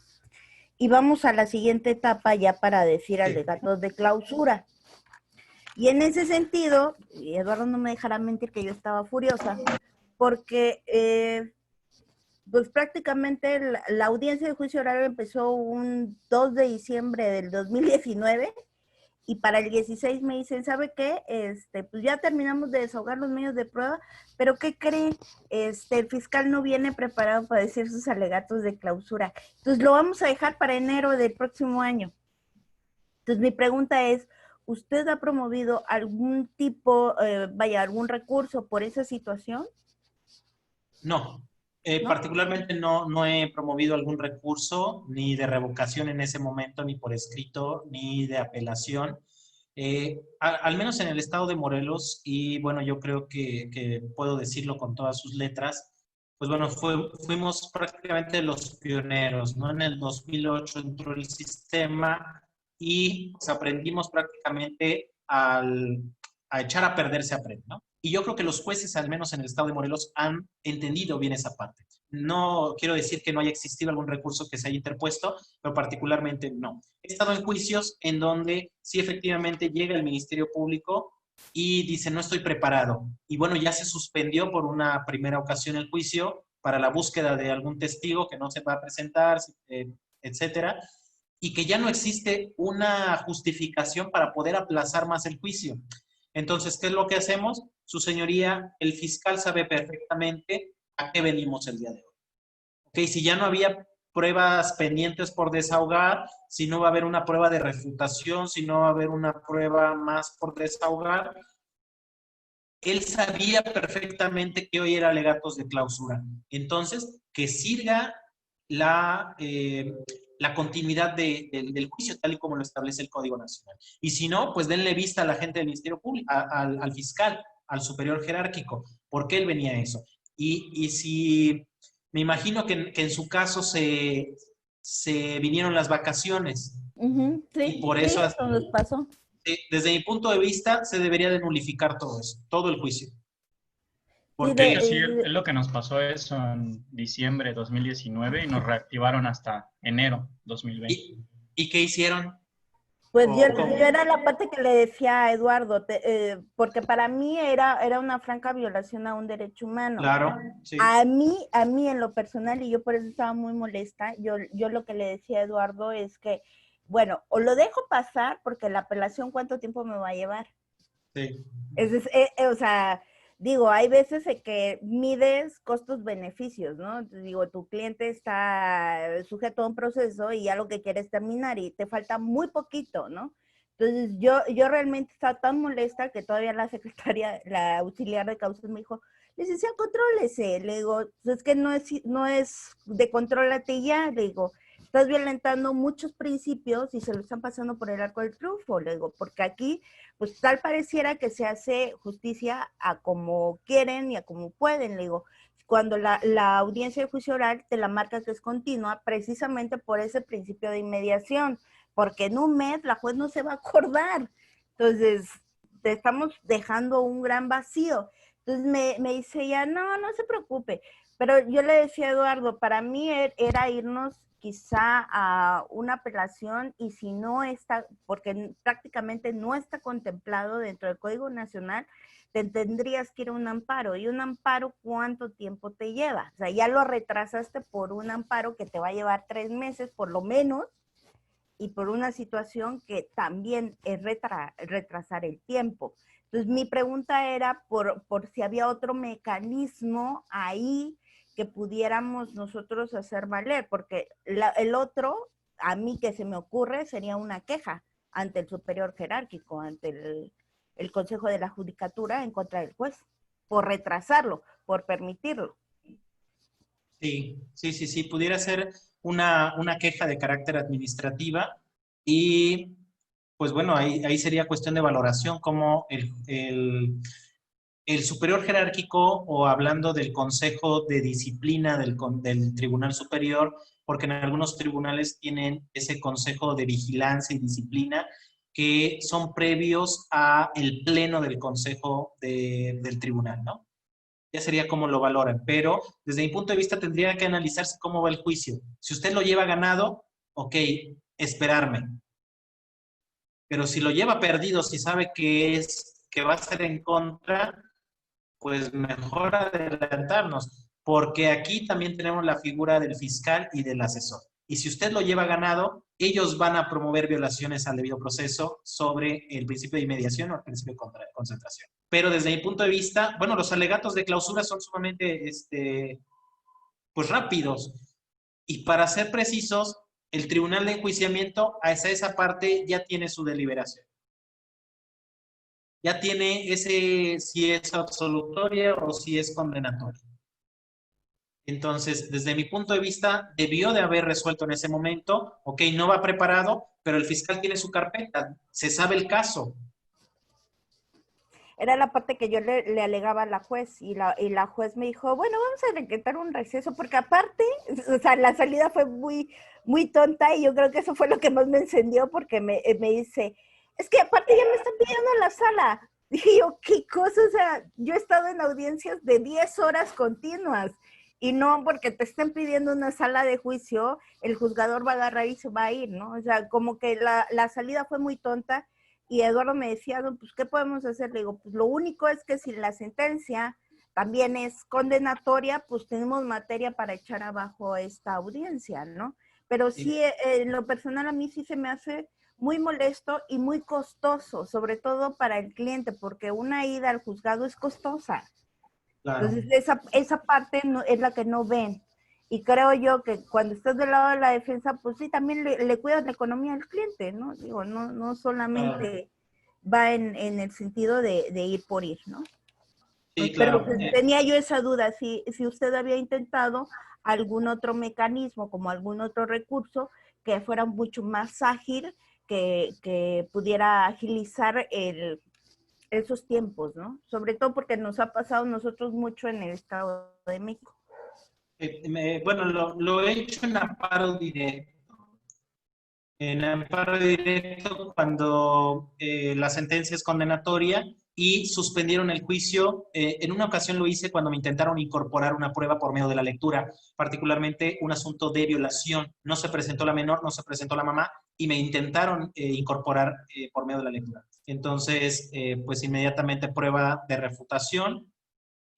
Y vamos a la siguiente etapa ya para decir alegatos de clausura. Y en ese sentido, y Eduardo no me dejará mentir que yo estaba furiosa, porque pues prácticamente la audiencia de juicio oral empezó un 2 de diciembre del 2019 y para el 16 me dicen, ¿sabe qué? Pues ya terminamos de desahogar los medios de prueba, pero ¿qué cree? El fiscal no viene preparado para decir sus alegatos de clausura. Entonces lo vamos a dejar para enero del próximo año. Entonces mi pregunta es, ¿usted ha promovido algún tipo, algún recurso por esa situación? No. ¿No? Particularmente no he promovido algún recurso, ni de revocación en ese momento, ni por escrito, ni de apelación. Al menos en el estado de Morelos, y bueno, yo creo que puedo decirlo con todas sus letras, pues bueno, fuimos prácticamente los pioneros, ¿no? En el 2008 entró el sistema y pues, aprendimos prácticamente a echar a perder se aprende, ¿no? Y yo creo que los jueces, al menos en el estado de Morelos, han entendido bien esa parte. No quiero decir que no haya existido algún recurso que se haya interpuesto, pero particularmente no. He estado en juicios en donde sí efectivamente llega el Ministerio Público y dice, no estoy preparado. Y bueno, ya se suspendió por una primera ocasión el juicio para la búsqueda de algún testigo que no se va a presentar, etcétera, y que ya no existe una justificación para poder aplazar más el juicio. Entonces, ¿qué es lo que hacemos? Su señoría, el fiscal sabe perfectamente a qué venimos el día de hoy. Ok, si ya no había pruebas pendientes por desahogar, si no va a haber una prueba de refutación, si no va a haber una prueba más por desahogar, él sabía perfectamente que hoy era alegatos de clausura. Entonces, que siga la continuidad del juicio, tal y como lo establece el Código Nacional. Y si no, pues denle vista a la gente del Ministerio Público, al fiscal, al superior jerárquico, ¿por qué él venía a eso? Y si, me imagino que en su caso se vinieron las vacaciones. Sí, Y por sí, eso, eso nos pasó. desde mi punto de vista, se debería de nulificar todo eso, todo el juicio. Sí, Porque sí, es lo que nos pasó eso en diciembre de 2019 y nos reactivaron hasta enero 2020. ¿Y qué hicieron? pues yo ¿Cómo? era la parte que le decía a Eduardo, porque para mí era una franca violación a un derecho humano. Claro, sí. A mí en lo personal, y yo por eso estaba muy molesta, yo lo que le decía a Eduardo es que, bueno, o lo dejo pasar porque la apelación, ¿cuánto tiempo me va a llevar? Sí. O sea, digo, hay veces en que mides costos-beneficios, ¿no? Digo, tu cliente está sujeto a un proceso y ya lo que quieres terminar y te falta muy poquito, ¿no? Entonces, yo realmente estaba tan molesta que todavía la secretaria, la auxiliar de causas me dijo, licenciada, contrólese. Le digo, pues es que no es de contrólate ya, le digo, estás violentando muchos principios y se lo están pasando por el arco del triunfo, le digo, porque aquí pues tal pareciera que se hace justicia a como quieren y a como pueden, le digo, cuando la audiencia de juicio oral te la marca que es continua, precisamente por ese principio de inmediación, porque en un mes la juez no se va a acordar, entonces te estamos dejando un gran vacío. Entonces me dice ya, no se preocupe, pero yo le decía a Eduardo, para mí era irnos quizá a una apelación y si no está, porque prácticamente no está contemplado dentro del Código Nacional, te tendrías que ir a un amparo. ¿Y un amparo cuánto tiempo te lleva? O sea, ya lo retrasaste por un amparo que te va a llevar 3 meses por lo menos y por una situación que también es retrasar el tiempo. Entonces, mi pregunta era por si había otro mecanismo ahí que pudiéramos nosotros hacer valer, porque el otro, a mí que se me ocurre, sería una queja ante el superior jerárquico, ante el Consejo de la Judicatura en contra del juez, por retrasarlo, por permitirlo. Sí, pudiera ser una queja de carácter administrativa y pues bueno, ahí sería cuestión de valoración como el superior jerárquico o hablando del consejo de disciplina del tribunal superior, porque en algunos tribunales tienen ese consejo de vigilancia y disciplina que son previos a el pleno del consejo del tribunal, ¿no? Ya sería como lo valoran, pero desde mi punto de vista tendría que analizarse cómo va el juicio. Si usted lo lleva ganado, ok, esperarme. Pero si lo lleva perdido, si sabe que va a ser en contra, pues mejor adelantarnos, porque aquí también tenemos la figura del fiscal y del asesor. Y si usted lo lleva ganado, ellos van a promover violaciones al debido proceso sobre el principio de inmediación o el principio de concentración. Pero desde mi punto de vista, bueno, los alegatos de clausura son sumamente, pues rápidos. Y para ser precisos, el tribunal de enjuiciamiento, hacia esa parte, ya tiene su deliberación. Ya tiene si es absolutoria o si es condenatoria. Entonces, desde mi punto de vista, debió de haber resuelto en ese momento, ok, no va preparado, pero el fiscal tiene su carpeta, se sabe el caso, era la parte que yo le alegaba a la juez y la juez me dijo, bueno, vamos a decretar un receso, porque aparte, o sea, la salida fue muy, muy tonta y yo creo que eso fue lo que más me encendió porque me dice, es que aparte ya me están pidiendo la sala. Dije yo, ¿qué cosa? O sea, yo he estado en audiencias de 10 horas continuas y no porque te estén pidiendo una sala de juicio, el juzgador va a agarrar y se va a ir, ¿no? O sea, como que la salida fue muy tonta y Eduardo me decía, no, pues, ¿qué podemos hacer? Le digo, pues lo único es que si la sentencia también es condenatoria, pues tenemos materia para echar abajo esta audiencia, ¿no? Pero sí, en lo personal a mí sí se me hace muy molesto y muy costoso, sobre todo para el cliente, porque una ida al juzgado es costosa. Claro. Entonces, esa parte no, es la que no ven. Y creo yo que cuando estás del lado de la defensa, pues sí, también le cuidas la economía al cliente, ¿no? Digo, no solamente va en el sentido de ir por ir, ¿no? Sí, Pero claro. pues, tenía yo esa duda, si usted había intentado algún otro mecanismo, como algún otro recurso, que fuera mucho más ágil, que pudiera agilizar esos tiempos, ¿no? Sobre todo porque nos ha pasado nosotros mucho en el Estado de México. Bueno, lo he hecho en amparo directo. En amparo directo cuando la sentencia es condenatoria y suspendieron el juicio. En una ocasión lo hice cuando me intentaron incorporar una prueba por medio de la lectura, particularmente un asunto de violación. No se presentó la menor, no se presentó la mamá y me intentaron incorporar por medio de la lectura. Entonces, pues inmediatamente prueba de refutación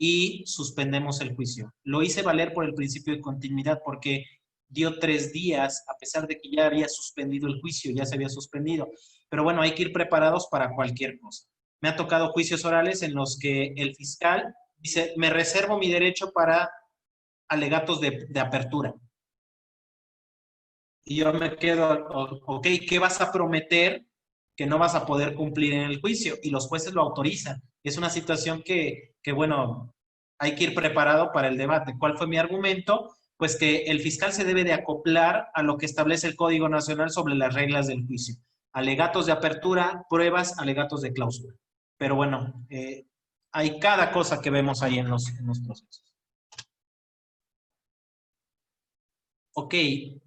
y suspendemos el juicio. Lo hice valer por el principio de continuidad porque dio 3 días, a pesar de que ya había suspendido el juicio, ya se había suspendido. Pero bueno, hay que ir preparados para cualquier cosa. Me ha tocado juicios orales en los que el fiscal dice, me reservo mi derecho para alegatos de apertura. Y yo me quedo, ok, ¿qué vas a prometer que no vas a poder cumplir en el juicio? Y los jueces lo autorizan. Es una situación que bueno, hay que ir preparado para el debate. ¿Cuál fue mi argumento? Pues que el fiscal se debe de acoplar a lo que establece el Código Nacional sobre las reglas del juicio. Alegatos de apertura, pruebas, alegatos de clausura. Pero bueno, hay cada cosa que vemos ahí en los procesos. Ok,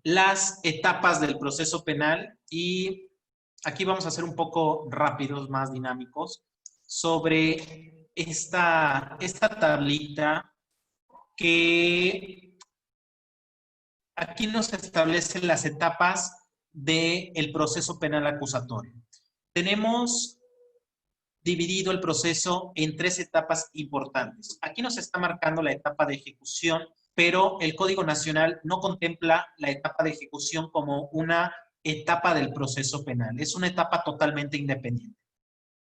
las etapas del proceso penal y aquí vamos a ser un poco rápidos, más dinámicos, sobre esta tablita que aquí nos establecen las etapas del proceso penal acusatorio. Tenemos dividido el proceso en 3 etapas importantes. Aquí nos está marcando la etapa de ejecución, pero el Código Nacional no contempla la etapa de ejecución como una etapa del proceso penal. Es una etapa totalmente independiente.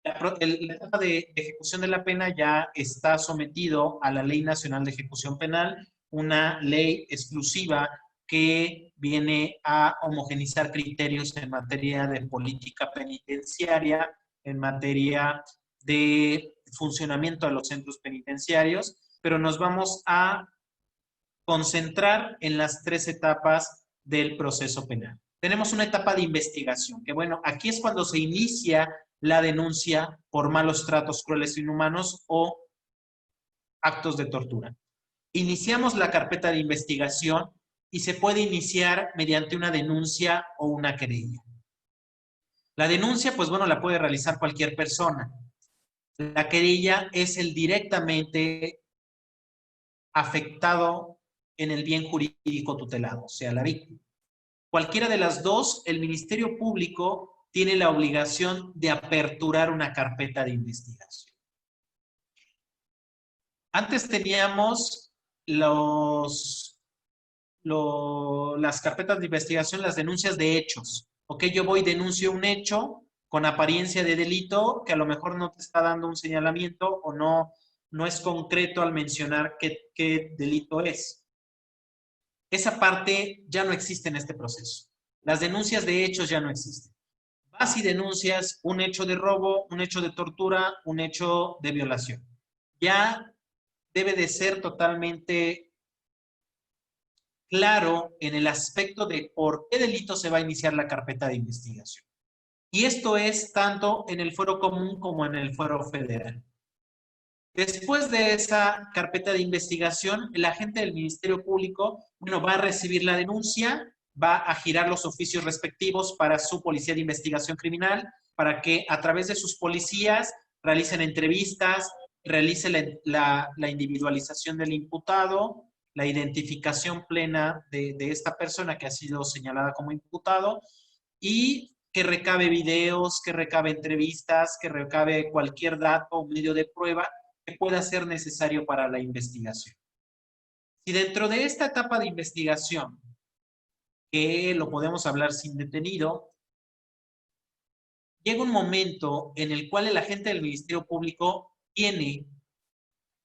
La etapa de ejecución de la pena ya está sometido a la Ley Nacional de Ejecución Penal, una ley exclusiva que viene a homogenizar criterios en materia de política penitenciaria, en materia de funcionamiento de los centros penitenciarios, pero nos vamos a concentrar en las 3 etapas del proceso penal. Tenemos una etapa de investigación, que bueno, aquí es cuando se inicia la denuncia por malos tratos crueles e inhumanos o actos de tortura. Iniciamos la carpeta de investigación y se puede iniciar mediante una denuncia o una querella. La denuncia, pues bueno, la puede realizar cualquier persona. La querella es el directamente afectado en el bien jurídico tutelado, o sea, la víctima. Cualquiera de las dos, el Ministerio Público tiene la obligación de aperturar una carpeta de investigación. Antes teníamos las carpetas de investigación, las denuncias de hechos. Ok, yo voy, denuncio un hecho con apariencia de delito que a lo mejor no te está dando un señalamiento o no es concreto al mencionar qué delito es. Esa parte ya no existe en este proceso. Las denuncias de hechos ya no existen. Vas y denuncias un hecho de robo, un hecho de tortura, un hecho de violación. Ya debe de ser totalmente claro en el aspecto de por qué delito se va a iniciar la carpeta de investigación. Y esto es tanto en el fuero común como en el fuero federal. Después de esa carpeta de investigación, el agente del Ministerio Público, bueno, va a recibir la denuncia, va a girar los oficios respectivos para su policía de investigación criminal, para que a través de sus policías realicen entrevistas, realicen la individualización del imputado, la identificación plena de esta persona que ha sido señalada como imputado y que recabe videos, que recabe entrevistas, que recabe cualquier dato o medio de prueba que pueda ser necesario para la investigación. Si dentro de esta etapa de investigación, que lo podemos hablar sin detenido, llega un momento en el cual el agente del Ministerio Público tiene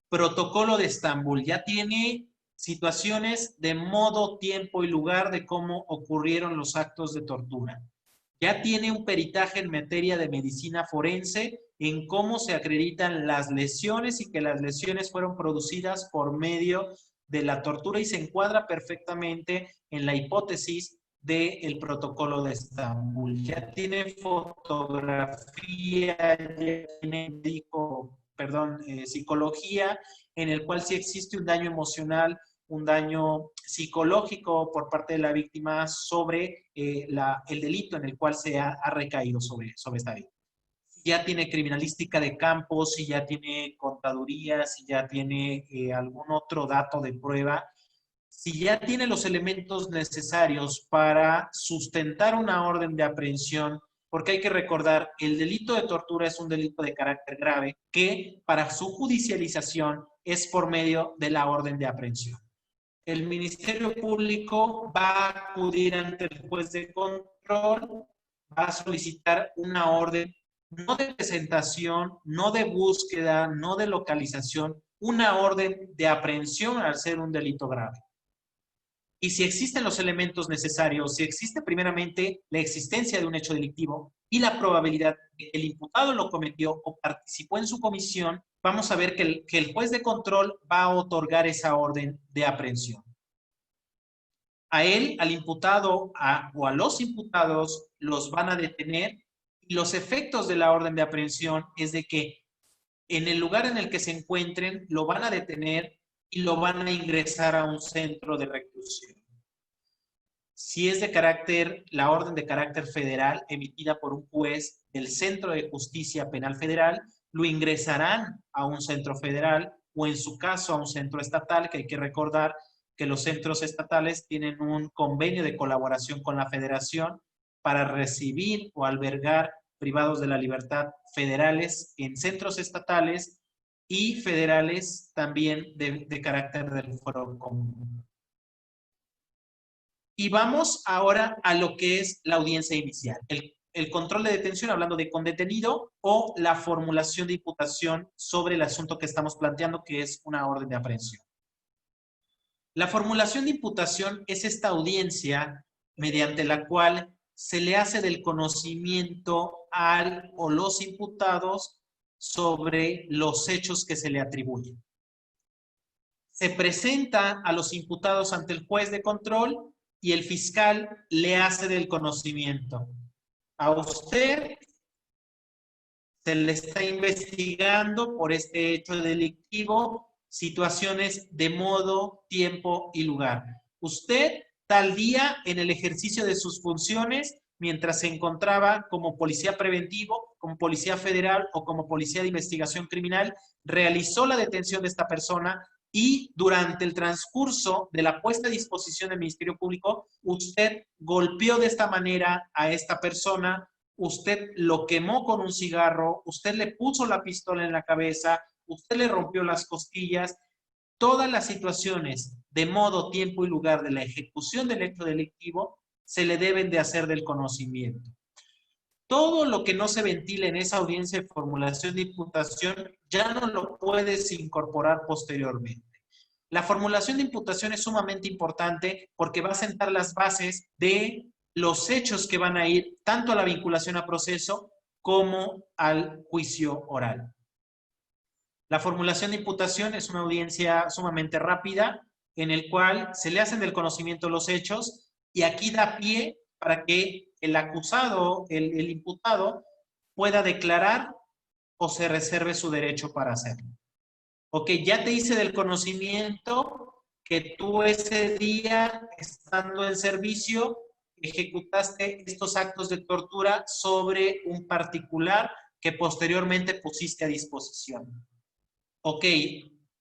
protocolo de Estambul, ya tiene situaciones de modo, tiempo y lugar de cómo ocurrieron los actos de tortura. Ya tiene un peritaje en materia de medicina forense en cómo se acreditan las lesiones y que las lesiones fueron producidas por medio de la tortura y se encuadra perfectamente en la hipótesis del protocolo de Estambul. Ya tiene fotografía, ya tiene psicología, en el cual sí existe un daño emocional, un daño psicológico por parte de la víctima sobre el delito en el cual se ha recaído sobre esta víctima. Si ya tiene criminalística de campo, si ya tiene contaduría, si ya tiene algún otro dato de prueba, si ya tiene los elementos necesarios para sustentar una orden de aprehensión, porque hay que recordar, el delito de tortura es un delito de carácter grave que para su judicialización es por medio de la orden de aprehensión. El Ministerio Público va a acudir ante el juez de control, va a solicitar una orden, no de presentación, no de búsqueda, no de localización, una orden de aprehensión al ser un delito grave. Y si existen los elementos necesarios, si existe primeramente la existencia de un hecho delictivo y la probabilidad de que el imputado lo cometió o participó en su comisión, vamos a ver que el juez de control va a otorgar esa orden de aprehensión. A él, al imputado o a los imputados los van a detener y los efectos de la orden de aprehensión es de que en el lugar en el que se encuentren lo van a detener y lo van a ingresar a un centro de reclusión. Si es la orden de carácter federal emitida por un juez del Centro de Justicia Penal Federal, lo ingresarán a un centro federal o en su caso a un centro estatal, que hay que recordar que los centros estatales tienen un convenio de colaboración con la federación para recibir o albergar privados de la libertad federales en centros estatales y federales también de carácter del fuero común. Y vamos ahora a lo que es la audiencia inicial. El control de detención, hablando de condetenido, o la formulación de imputación sobre el asunto que estamos planteando, que es una orden de aprehensión. La formulación de imputación es esta audiencia mediante la cual se le hace del conocimiento al o los imputados sobre los hechos que se le atribuyen. Se presenta a los imputados ante el juez de control y el fiscal le hace del conocimiento. A usted se le está investigando por este hecho delictivo situaciones de modo, tiempo y lugar. Usted, tal día, en el ejercicio de sus funciones, mientras se encontraba como policía preventivo, como policía federal o como policía de investigación criminal, realizó la detención de esta persona y durante el transcurso de la puesta a disposición del Ministerio Público, usted golpeó de esta manera a esta persona, usted lo quemó con un cigarro, usted le puso la pistola en la cabeza, usted le rompió las costillas. Todas las situaciones de modo, tiempo y lugar de la ejecución del hecho delictivo se le deben de hacer del conocimiento. Todo lo que no se ventile en esa audiencia de formulación de imputación ya no lo puedes incorporar posteriormente. La formulación de imputación es sumamente importante porque va a sentar las bases de los hechos que van a ir tanto a la vinculación a proceso como al juicio oral. La formulación de imputación es una audiencia sumamente rápida en el cual se le hacen del conocimiento los hechos y aquí da pie para que el acusado, el imputado, pueda declarar o se reserve su derecho para hacerlo. Ok, ya te hice del conocimiento que tú ese día, estando en servicio, ejecutaste estos actos de tortura sobre un particular que posteriormente pusiste a disposición. Ok,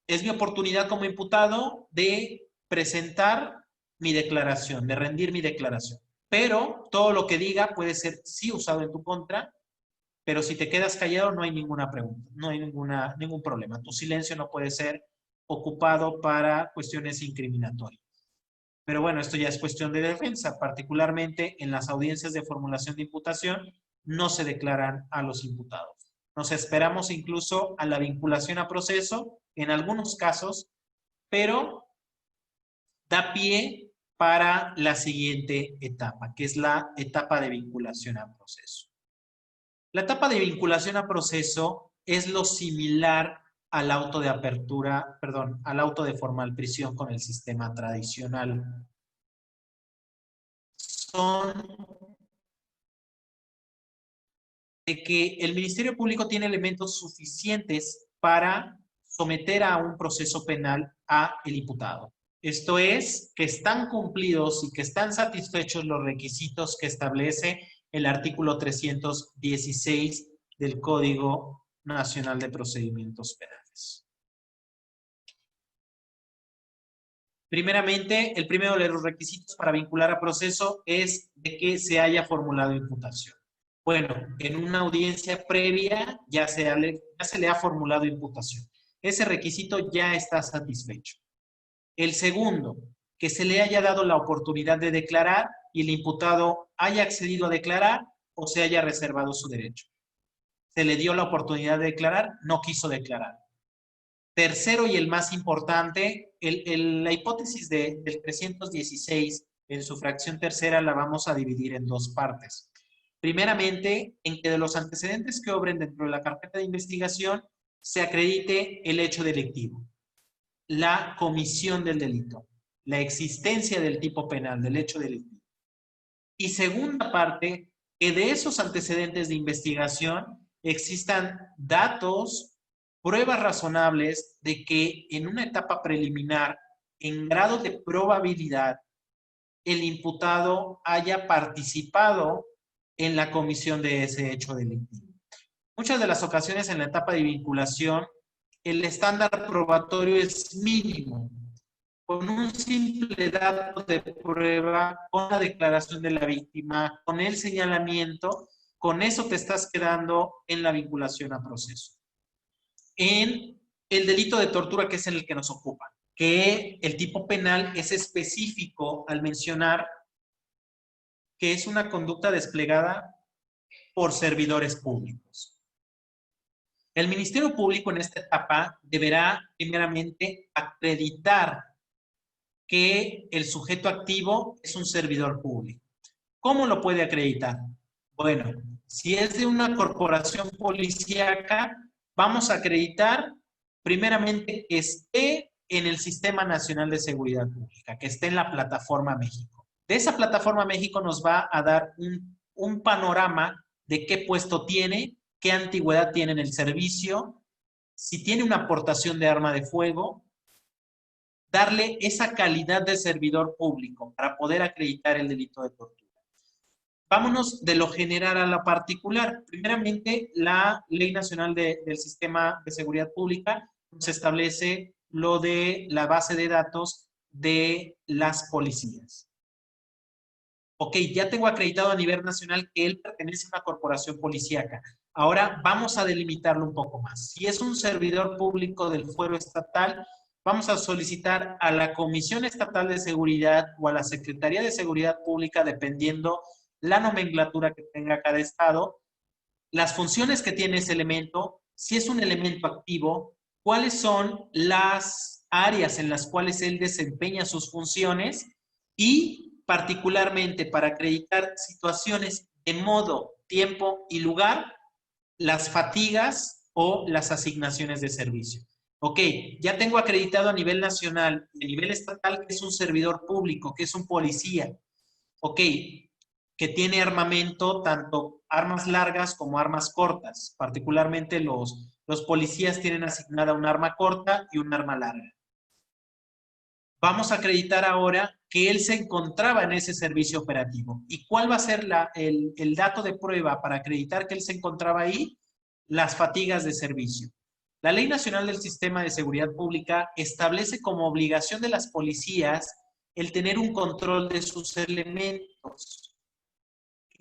es mi oportunidad como imputado de presentar mi declaración, de rendir mi declaración. Pero todo lo que diga puede ser sí usado en tu contra, pero si te quedas callado no hay ninguna pregunta, no hay ningún problema. Tu silencio no puede ser ocupado para cuestiones incriminatorias. Pero bueno, esto ya es cuestión de defensa, particularmente en las audiencias de formulación de imputación, no se declaran a los imputados. Nos esperamos incluso a la vinculación a proceso, en algunos casos, pero da pie para la siguiente etapa, que es la etapa de vinculación a proceso. La etapa de vinculación a proceso es lo similar al auto de apertura, perdón, al auto de formal prisión con el sistema tradicional. Son de que el Ministerio Público tiene elementos suficientes para someter a un proceso penal a el imputado. Esto es, que están cumplidos y que están satisfechos los requisitos que establece el artículo 316 del Código Nacional de Procedimientos Penales. Primeramente, el primero de los requisitos para vincular a proceso es de que se haya formulado imputación. Bueno, en una audiencia previa ya se le ha formulado imputación. Ese requisito ya está satisfecho. El segundo, que se le haya dado la oportunidad de declarar y el imputado haya accedido a declarar o se haya reservado su derecho. Se le dio la oportunidad de declarar, no quiso declarar. Tercero y el más importante, la hipótesis del 316 en su fracción tercera la vamos a dividir en dos partes. Primeramente, en que de los antecedentes que obren dentro de la carpeta de investigación se acredite el hecho delictivo, la comisión del delito, la existencia del tipo penal, del hecho delictivo. Y segunda parte, que de esos antecedentes de investigación existan datos, pruebas razonables de que en una etapa preliminar, en grado de probabilidad, el imputado haya participado en la comisión de ese hecho delictivo. Muchas de las ocasiones en la etapa de vinculación, el estándar probatorio es mínimo. Con un simple dato de prueba, con la declaración de la víctima, con el señalamiento, con eso te estás quedando en la vinculación a proceso. En el delito de tortura, que es en el que nos ocupa, que el tipo penal es específico al mencionar que es una conducta desplegada por servidores públicos. El Ministerio Público en esta etapa deberá primeramente acreditar que el sujeto activo es un servidor público. ¿Cómo lo puede acreditar? Bueno, si es de una corporación policíaca, vamos a acreditar primeramente que esté en el Sistema Nacional de Seguridad Pública, que esté en la Plataforma México. De esa Plataforma México nos va a dar un panorama de qué puesto tiene, qué antigüedad tiene en el servicio, si tiene una aportación de arma de fuego, darle esa calidad de servidor público para poder acreditar el delito de tortura. Vámonos de lo general a lo particular. Primeramente, la Ley Nacional del Sistema de Seguridad Pública nos establece lo de la base de datos de las policías. Ok, ya tengo acreditado a nivel nacional que él pertenece a una corporación policíaca. Ahora vamos a delimitarlo un poco más. Si es un servidor público del fuero estatal, vamos a solicitar a la Comisión Estatal de Seguridad o a la Secretaría de Seguridad Pública, dependiendo la nomenclatura que tenga cada estado, las funciones que tiene ese elemento, si es un elemento activo, cuáles son las áreas en las cuales él desempeña sus funciones y particularmente para acreditar situaciones de modo, tiempo y lugar, las fatigas o las asignaciones de servicio. Ok, ya tengo acreditado a nivel nacional y a nivel estatal que es un servidor público, que es un policía. Ok, que tiene armamento, tanto armas largas como armas cortas, particularmente los Los policías tienen asignada un arma corta y un arma larga. Vamos a acreditar ahora que él se encontraba en ese servicio operativo. ¿Y cuál va a ser el dato de prueba para acreditar que él se encontraba ahí? Las fatigas de servicio. La Ley Nacional del Sistema de Seguridad Pública establece como obligación de las policías el tener un control de sus elementos.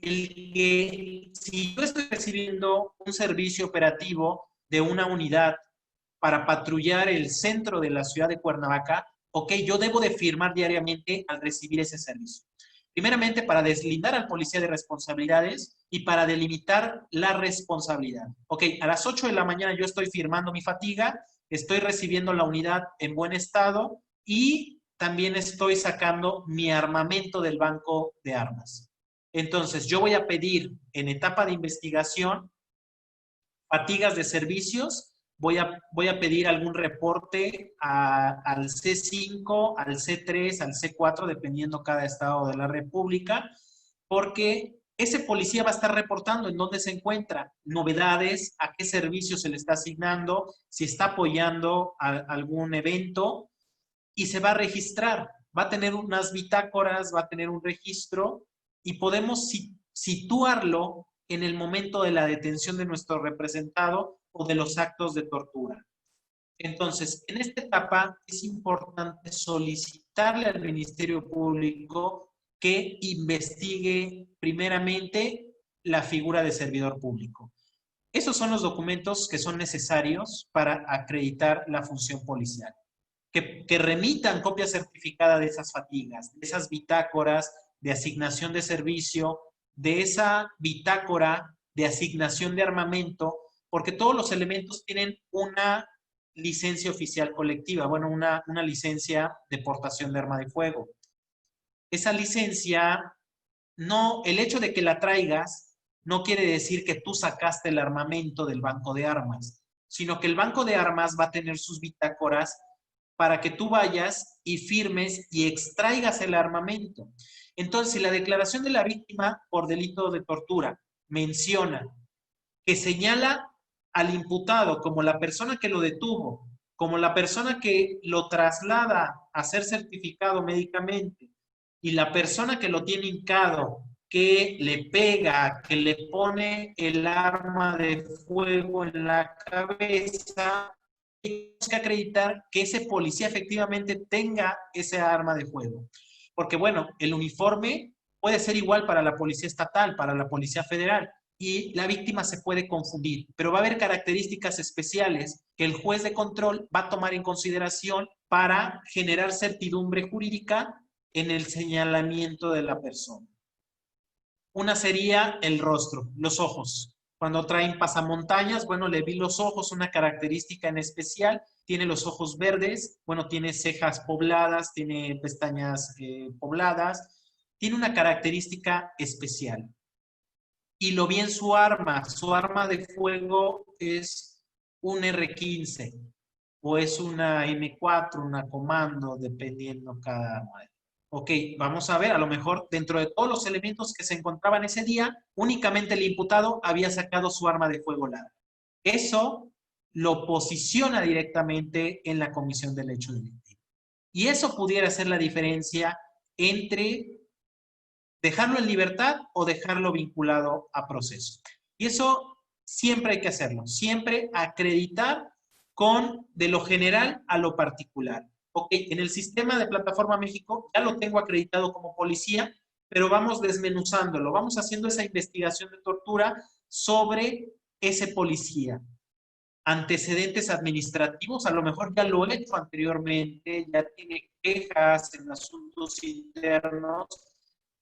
Si yo estoy recibiendo un servicio operativo de una unidad para patrullar el centro de la ciudad de Cuernavaca, ok, yo debo de firmar diariamente al recibir ese servicio. Primeramente, para deslindar al policía de responsabilidades y para delimitar la responsabilidad. Ok, a las 8 de la mañana yo estoy firmando mi fatiga, estoy recibiendo la unidad en buen estado y también estoy sacando mi armamento del banco de armas. Entonces, yo voy a pedir en etapa de investigación fatigas de servicios. Voy a pedir algún reporte al C5, al C3, al C4, dependiendo cada estado de la República, porque ese policía va a estar reportando en dónde se encuentra, novedades, a qué servicio se le está asignando, si está apoyando a algún evento, y se va a registrar. Va a tener unas bitácoras, va a tener un registro, y podemos situarlo en el momento de la detención de nuestro representado o de los actos de tortura. Entonces, en esta etapa es importante solicitarle al Ministerio Público que investigue primeramente la figura de servidor público. Esos son los documentos que son necesarios para acreditar la función policial. Que remitan copia certificada de esas fatigas, de esas bitácoras de asignación de servicio, de esa bitácora de asignación de armamento, porque todos los elementos tienen una licencia oficial colectiva, bueno, una licencia de portación de arma de fuego. Esa licencia, no, el hecho de que la traigas no quiere decir que tú sacaste el armamento del banco de armas, sino que el banco de armas va a tener sus bitácoras para que tú vayas y firmes y extraigas el armamento. Entonces, si la declaración de la víctima por delito de tortura menciona que señala al imputado como la persona que lo detuvo, como la persona que lo traslada a ser certificado médicamente y la persona que lo tiene hincado, que le pega, que le pone el arma de fuego en la cabeza, tenemos que acreditar que ese policía efectivamente tenga ese arma de fuego. Porque, bueno, el uniforme puede ser igual para la policía estatal, para la policía federal, y la víctima se puede confundir, pero va a haber características especiales que el juez de control va a tomar en consideración para generar certidumbre jurídica en el señalamiento de la persona. Una sería el rostro, los ojos. Cuando traen pasamontañas, bueno, le vi los ojos, una característica en especial. Tiene los ojos verdes, bueno, tiene cejas pobladas, tiene pestañas pobladas. Tiene una característica especial. Y lo vi en su arma de fuego es un R15 o es una M4, una comando, dependiendo cada arma. Ok, vamos a ver, a lo mejor dentro de todos los elementos que se encontraban ese día, únicamente el imputado había sacado su arma de fuego larga. Eso lo posiciona directamente en la comisión del hecho delictivo. Y eso pudiera ser la diferencia entre dejarlo en libertad o dejarlo vinculado a proceso. Y eso siempre hay que hacerlo, siempre acreditar de lo general a lo particular. Ok, en el sistema de Plataforma México ya lo tengo acreditado como policía, pero vamos desmenuzándolo, vamos haciendo esa investigación de tortura sobre ese policía. Antecedentes administrativos, a lo mejor ya lo he hecho anteriormente, ya tiene quejas en asuntos internos.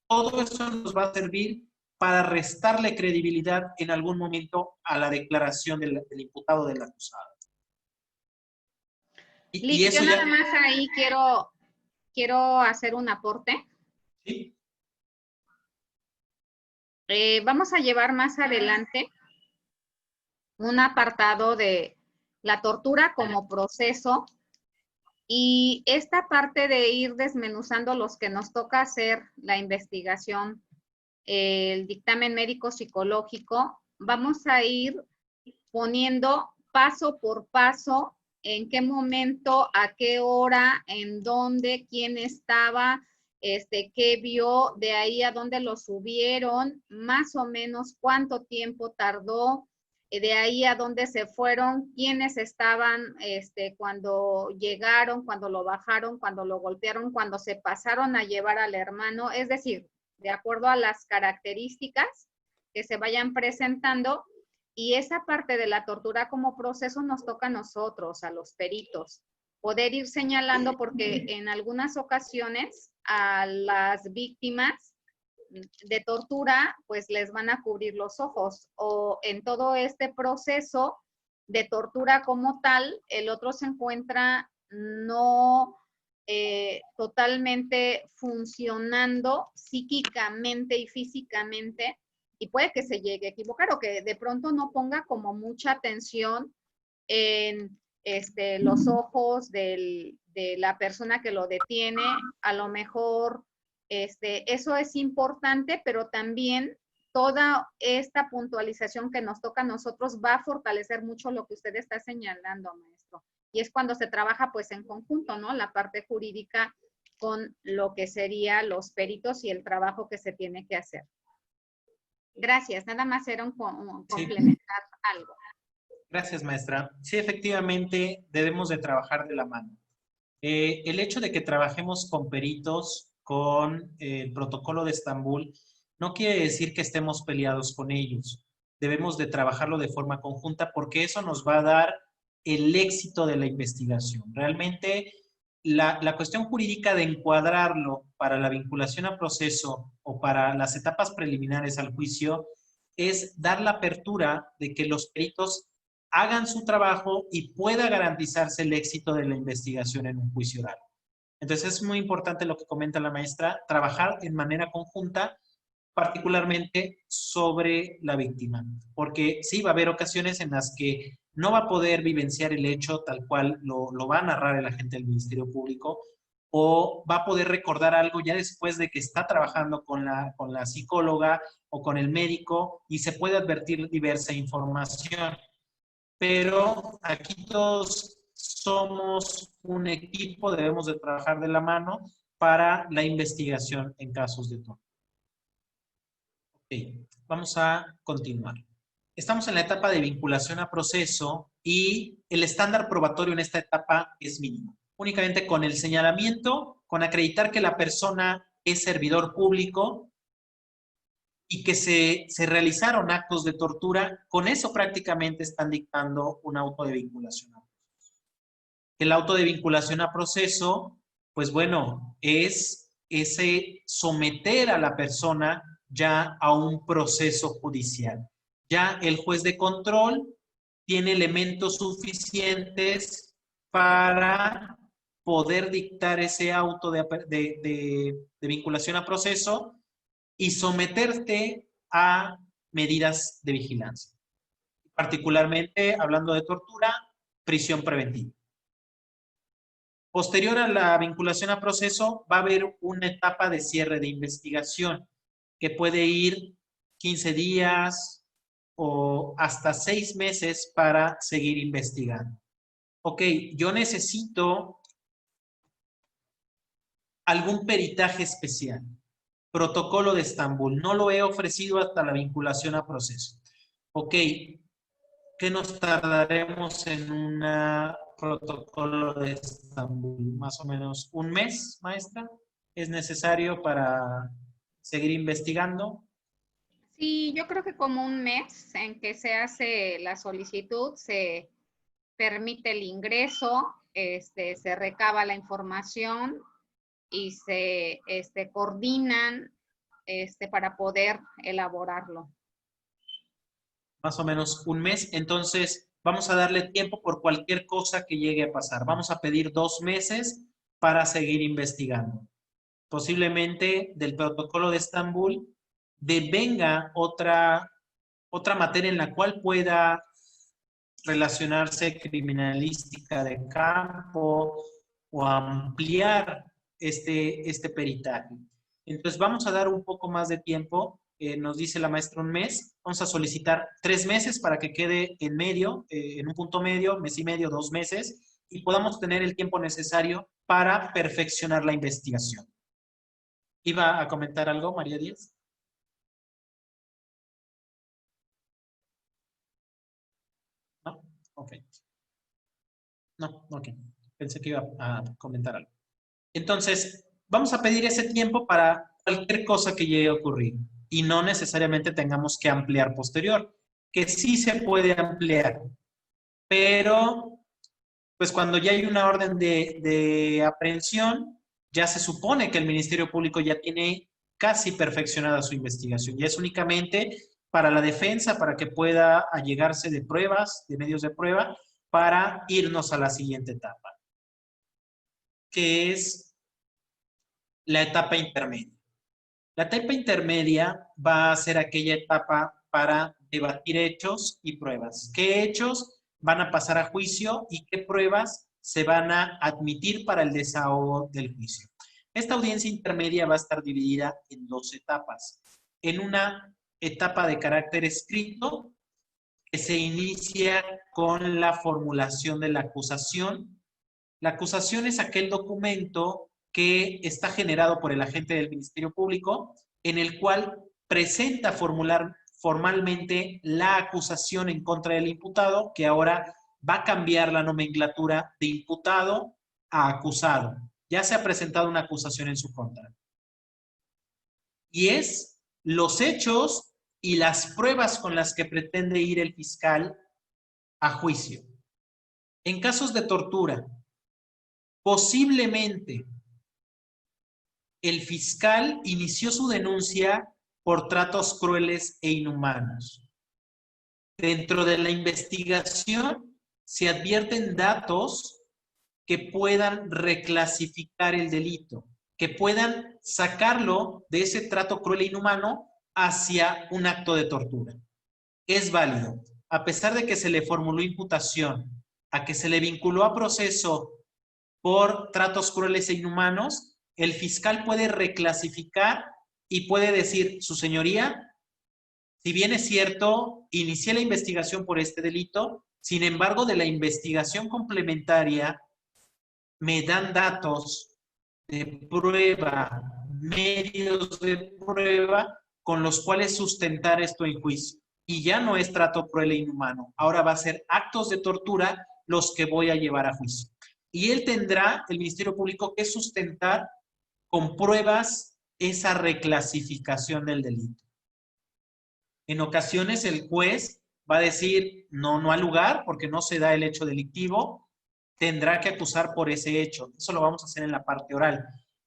Todo eso nos va a servir para restarle credibilidad en algún momento a la declaración del imputado del acusado. Y eso yo nada más ahí quiero hacer un aporte. ¿Sí? Vamos a llevar más adelante un apartado de la tortura como proceso y esta parte de ir desmenuzando los que nos toca hacer la investigación, el dictamen médico psicológico, vamos a ir poniendo paso por paso, en qué momento, a qué hora, en dónde, quién estaba, qué vio, de ahí a dónde lo subieron, más o menos cuánto tiempo tardó, de ahí a dónde se fueron, quiénes estaban cuando llegaron, cuando lo bajaron, cuando lo golpearon, cuando se pasaron a llevar al hermano, es decir, de acuerdo a las características que se vayan presentando. Y esa parte de la tortura como proceso nos toca a nosotros, a los peritos, poder ir señalando, porque en algunas ocasiones a las víctimas de tortura pues les van a cubrir los ojos, o en todo este proceso de tortura como tal, el otro se encuentra no totalmente funcionando psíquicamente y físicamente, y puede que se llegue a equivocar o que de pronto no ponga como mucha atención en los ojos de la persona que lo detiene. A lo mejor eso es importante, pero también toda esta puntualización que nos toca a nosotros va a fortalecer mucho lo que usted está señalando, maestro. Y es cuando se trabaja pues en conjunto, ¿no? La parte jurídica con lo que sería los peritos y el trabajo que se tiene que hacer. Gracias, nada más era un complementar algo. Gracias, maestra. Sí, efectivamente, debemos de trabajar de la mano. El hecho de que trabajemos con peritos, con el protocolo de Estambul, no quiere decir que estemos peleados con ellos. Debemos de trabajarlo de forma conjunta porque eso nos va a dar el éxito de la investigación. Realmente, la cuestión jurídica de encuadrarlo para la vinculación a proceso o para las etapas preliminares al juicio es dar la apertura de que los peritos hagan su trabajo y pueda garantizarse el éxito de la investigación en un juicio oral. Entonces es muy importante lo que comenta la maestra, trabajar en manera conjunta, particularmente sobre la víctima, porque sí va a haber ocasiones en las que no va a poder vivenciar el hecho tal cual lo va a narrar el agente del Ministerio Público, o va a poder recordar algo ya después de que está trabajando con la psicóloga o con el médico y se puede advertir diversa información. Pero aquí todos somos un equipo, debemos de trabajar de la mano para la investigación en casos de tortura. Ok, vamos a continuar. Estamos en la etapa de vinculación a proceso y el estándar probatorio en esta etapa es mínimo. Únicamente con el señalamiento, con acreditar que la persona es servidor público y que se realizaron actos de tortura, con eso prácticamente están dictando un auto de vinculación a proceso. El auto de vinculación a proceso, pues bueno, es ese someter a la persona ya a un proceso judicial. Ya el juez de control tiene elementos suficientes para poder dictar ese auto de vinculación a proceso y someterte a medidas de vigilancia. Particularmente, hablando de tortura, prisión preventiva. Posterior a la vinculación a proceso, va a haber una etapa de cierre de investigación que puede ir 15 días o hasta 6 meses para seguir investigando. Ok, yo necesito algún peritaje especial. Protocolo de Estambul. No lo he ofrecido hasta la vinculación a proceso. Ok, ¿qué nos tardaremos en un protocolo de Estambul? Más o menos un mes, maestra. ¿Es necesario para seguir investigando? Sí, yo creo que como un mes en que se hace la solicitud, se permite el ingreso, se recaba la información y se coordinan para poder elaborarlo. Más o menos un mes. Entonces, vamos a darle tiempo por cualquier cosa que llegue a pasar. Vamos a pedir 2 meses para seguir investigando. Posiblemente del protocolo de Estambul devenga otra materia en la cual pueda relacionarse criminalística de campo o ampliar este peritaje. Entonces vamos a dar un poco más de tiempo nos dice la maestra un mes, vamos a solicitar 3 meses para que quede en medio, en un punto medio, mes y medio, 2 meses, y podamos tener el tiempo necesario para perfeccionar la investigación. ¿Iba a comentar algo, María Díaz? ¿No? Ok. No, ok. Pensé que iba a comentar algo. Entonces, vamos a pedir ese tiempo para cualquier cosa que llegue a ocurrir y no necesariamente tengamos que ampliar posterior, que sí se puede ampliar, pero pues cuando ya hay una orden de aprehensión, ya se supone que el Ministerio Público ya tiene casi perfeccionada su investigación. Ya es únicamente para la defensa, para que pueda allegarse de pruebas, de medios de prueba, para irnos a la siguiente etapa, que es la etapa intermedia. La etapa intermedia va a ser aquella etapa para debatir hechos y pruebas. ¿Qué hechos van a pasar a juicio y qué pruebas se van a admitir para el desahogo del juicio? Esta audiencia intermedia va a estar dividida en 2 etapas. En una etapa de carácter escrito, que se inicia con la formulación de la acusación. La acusación es aquel documento que está generado por el agente del Ministerio Público, en el cual presenta formalmente la acusación en contra del imputado, que ahora va a cambiar la nomenclatura de imputado a acusado. Ya se ha presentado una acusación en su contra. Y es los hechos y las pruebas con las que pretende ir el fiscal a juicio. En casos de tortura, posiblemente el fiscal inició su denuncia por tratos crueles e inhumanos. Dentro de la investigación se advierten datos que puedan reclasificar el delito, que puedan sacarlo de ese trato cruel e inhumano hacia un acto de tortura. Es válido, a pesar de que se le formuló imputación, a que se le vinculó a proceso por tratos crueles e inhumanos, el fiscal puede reclasificar y puede decir, su señoría, si bien es cierto, inicié la investigación por este delito, sin embargo, de la investigación complementaria me dan datos de prueba, medios de prueba con los cuales sustentar esto en juicio. Y ya no es trato cruel e inhumano, ahora va a ser actos de tortura los que voy a llevar a juicio. Y él tendrá, el Ministerio Público, que sustentar con pruebas esa reclasificación del delito. En ocasiones el juez va a decir, no al lugar, porque no se da el hecho delictivo, tendrá que acusar por ese hecho. Eso lo vamos a hacer en la parte oral,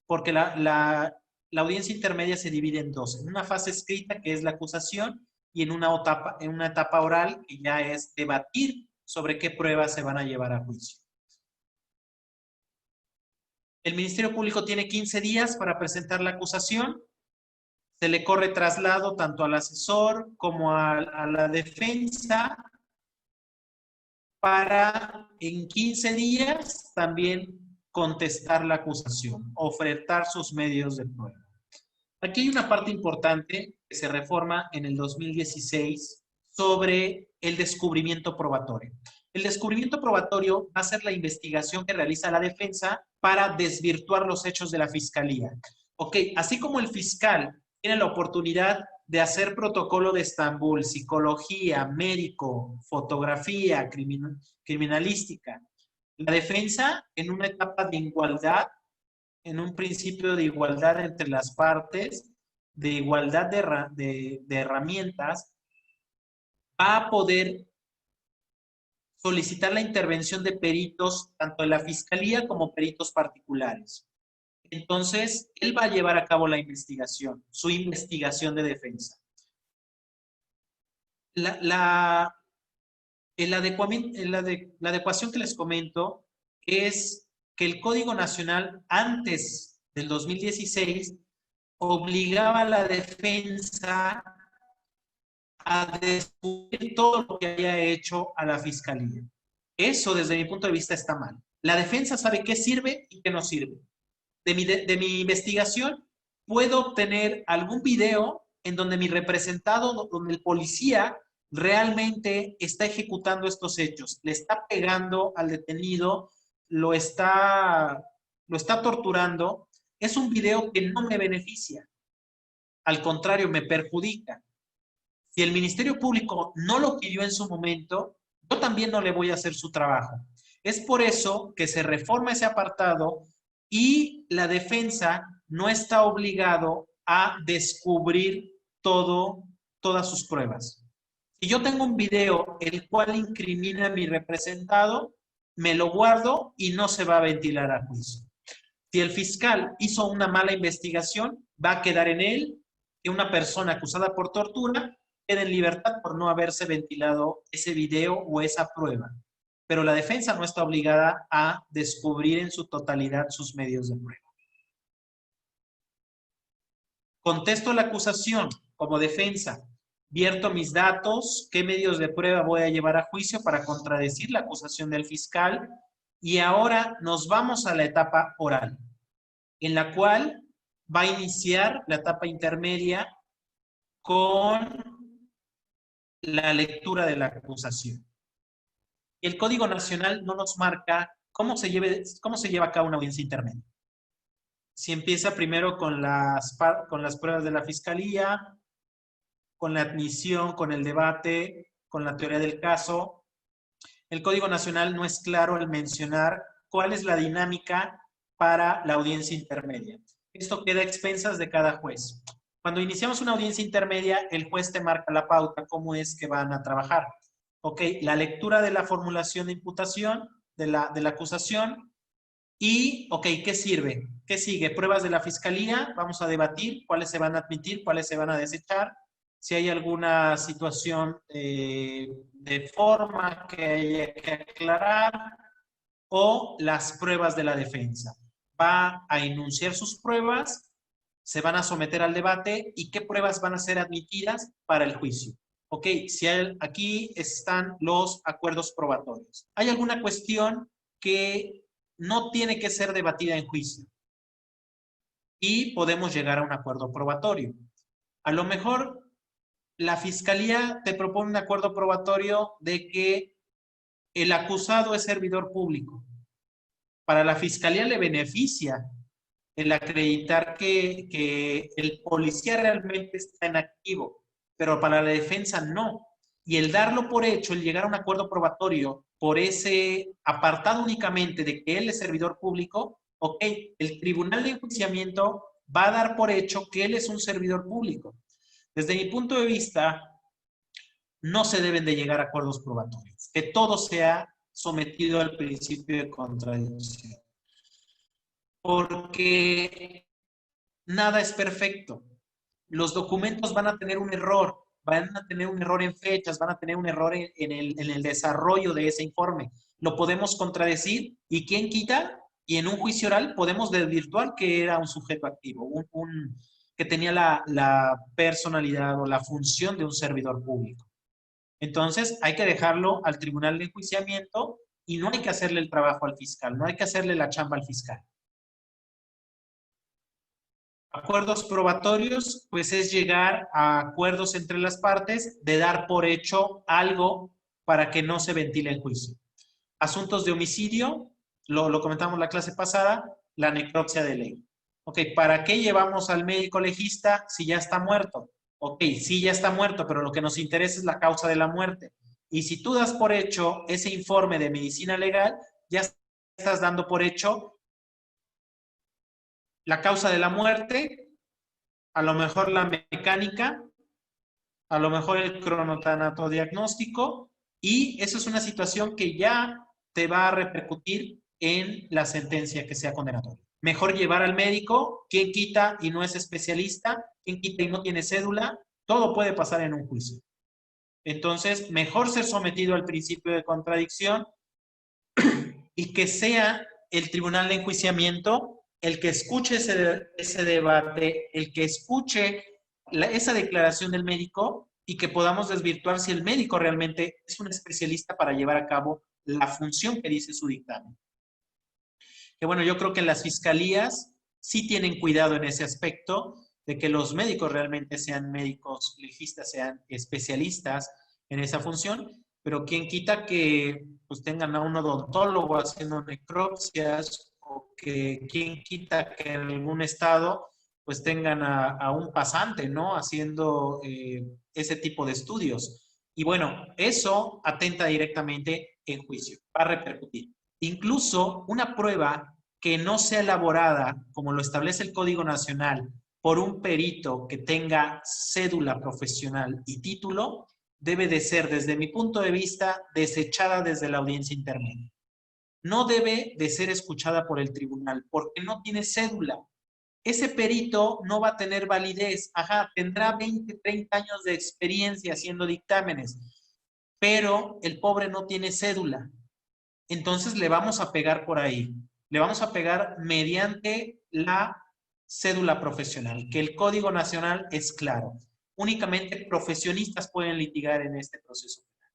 porque la audiencia intermedia se divide en 2. En una fase escrita, que es la acusación, y en una etapa oral, que ya es debatir sobre qué pruebas se van a llevar a juicio. El Ministerio Público tiene 15 días para presentar la acusación. Se le corre traslado tanto al asesor como a la defensa para en 15 días también contestar la acusación, ofertar sus medios de prueba. Aquí hay una parte importante que se reforma en el 2016 sobre el descubrimiento probatorio. El descubrimiento probatorio va a ser la investigación que realiza la defensa para desvirtuar los hechos de la fiscalía. Ok, así como el fiscal tiene la oportunidad de hacer protocolo de Estambul, psicología, médico, fotografía, criminalística, la defensa en una etapa de igualdad, en un principio de igualdad entre las partes, de igualdad de herramientas, va a poder solicitar la intervención de peritos, tanto de la fiscalía como peritos particulares. Entonces, él va a llevar a cabo la investigación, su investigación de defensa. La adecuación que les comento es que el Código Nacional, antes del 2016, obligaba a la defensa a descubrir todo lo que había hecho a la fiscalía. Eso, desde mi punto de vista, está mal. La defensa sabe qué sirve y qué no sirve. De mi investigación, puedo obtener algún video en donde mi representado, donde el policía realmente está ejecutando estos hechos, le está pegando al detenido, lo está torturando, es un video que no me beneficia. Al contrario, me perjudica. Si el Ministerio Público no lo pidió en su momento, yo también no le voy a hacer su trabajo. Es por eso que se reforma ese apartado y la defensa no está obligado a descubrir todas sus pruebas. Si yo tengo un video el cual incrimina a mi representado, me lo guardo y no se va a ventilar a juicio. Si el fiscal hizo una mala investigación, va a quedar en él que una persona acusada por tortura quede en libertad por no haberse ventilado ese video o esa prueba. Pero la defensa no está obligada a descubrir en su totalidad sus medios de prueba. Contesto la acusación como defensa. Vierto mis datos, qué medios de prueba voy a llevar a juicio para contradecir la acusación del fiscal. Y ahora nos vamos a la etapa oral, en la cual va a iniciar la etapa intermedia con la lectura de la acusación. El Código Nacional no nos marca cómo se lleva a cabo una audiencia intermedia. Si empieza primero con las pruebas de la Fiscalía, con la admisión, con el debate, con la teoría del caso. El Código Nacional no es claro al mencionar cuál es la dinámica para la audiencia intermedia. Esto queda a expensas de cada juez. Cuando iniciamos una audiencia intermedia, el juez te marca la pauta, cómo es que van a trabajar. Ok, la lectura de la formulación de imputación, de la acusación, y, ok, ¿qué sirve? ¿Qué sigue? Pruebas de la Fiscalía, vamos a debatir cuáles se van a admitir, cuáles se van a desechar, si hay alguna situación de forma que haya que aclarar, o las pruebas de la defensa. Va a enunciar sus pruebas, se van a someter al debate y qué pruebas van a ser admitidas para el juicio. Ok, aquí están los acuerdos probatorios. ¿Hay alguna cuestión que no tiene que ser debatida en juicio? Y podemos llegar a un acuerdo probatorio. A lo mejor la Fiscalía te propone un acuerdo probatorio de que el acusado es servidor público. Para la Fiscalía le beneficia el acreditar que el policía realmente está en activo, pero para la defensa no. Y el darlo por hecho, el llegar a un acuerdo probatorio por ese apartado únicamente de que él es servidor público, ok, el tribunal de enjuiciamiento va a dar por hecho que él es un servidor público. Desde mi punto de vista, no se deben de llegar a acuerdos probatorios, que todo sea sometido al principio de contradicción. Porque nada es perfecto. Los documentos van a tener un error, van a tener un error en fechas, van a tener un error en el desarrollo de ese informe. Lo podemos contradecir y ¿quién quita? Y en un juicio oral podemos desvirtuar que era un sujeto activo, que tenía la personalidad o la función de un servidor público. Entonces, hay que dejarlo al tribunal de enjuiciamiento y no hay que hacerle el trabajo al fiscal, no hay que hacerle la chamba al fiscal. Acuerdos probatorios, pues es llegar a acuerdos entre las partes de dar por hecho algo para que no se ventile en juicio. Asuntos de homicidio, lo comentamos la clase pasada, la necropsia de ley. Ok, ¿para qué llevamos al médico legista si ya está muerto? Ok, sí ya está muerto, pero lo que nos interesa es la causa de la muerte. Y si tú das por hecho ese informe de medicina legal, ya estás dando por hecho la causa de la muerte, a lo mejor la mecánica, a lo mejor el cronotanatodiagnóstico, y eso es una situación que ya te va a repercutir en la sentencia que sea condenatoria. Mejor llevar al médico, quien quita y no es especialista, quien quita y no tiene cédula, todo puede pasar en un juicio. Entonces, mejor ser sometido al principio de contradicción y que sea el tribunal de enjuiciamiento el que escuche ese debate, el que escuche esa declaración del médico y que podamos desvirtuar si el médico realmente es un especialista para llevar a cabo la función que dice su dictamen. Que bueno, yo creo que las fiscalías sí tienen cuidado en ese aspecto de que los médicos realmente sean médicos legistas, sean especialistas en esa función, pero quién quita que pues tengan a un odontólogo haciendo necropsias, o que quién quita que en algún estado pues tengan a un pasante, ¿no? Haciendo ese tipo de estudios. Y bueno, eso atenta directamente en juicio, va a repercutir. Incluso una prueba que no sea elaborada, como lo establece el Código Nacional, por un perito que tenga cédula profesional y título, debe de ser, desde mi punto de vista, desechada desde la audiencia intermedia. No debe de ser escuchada por el tribunal, porque no tiene cédula. Ese perito no va a tener validez. Ajá, tendrá 20, 30 años de experiencia haciendo dictámenes, pero el pobre no tiene cédula. Entonces le vamos a pegar por ahí. Le vamos a pegar mediante la cédula profesional, que el Código Nacional es claro. Únicamente profesionistas pueden litigar en este proceso penal.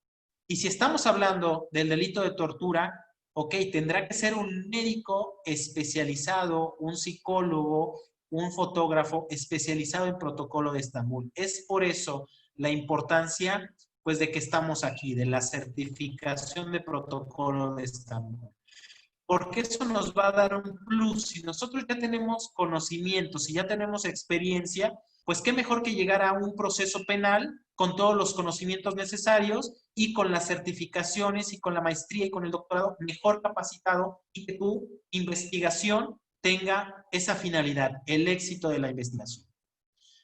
Y si estamos hablando del delito de tortura, ok, tendrá que ser un médico especializado, un psicólogo, un fotógrafo especializado en protocolo de Estambul. Es por eso la importancia, pues, de que estamos aquí, de la certificación de protocolo de Estambul. Porque eso nos va a dar un plus. Si nosotros ya tenemos conocimientos, si ya tenemos experiencia, pues qué mejor que llegar a un proceso penal con todos los conocimientos necesarios y con las certificaciones y con la maestría y con el doctorado mejor capacitado, y que tu investigación tenga esa finalidad, el éxito de la investigación.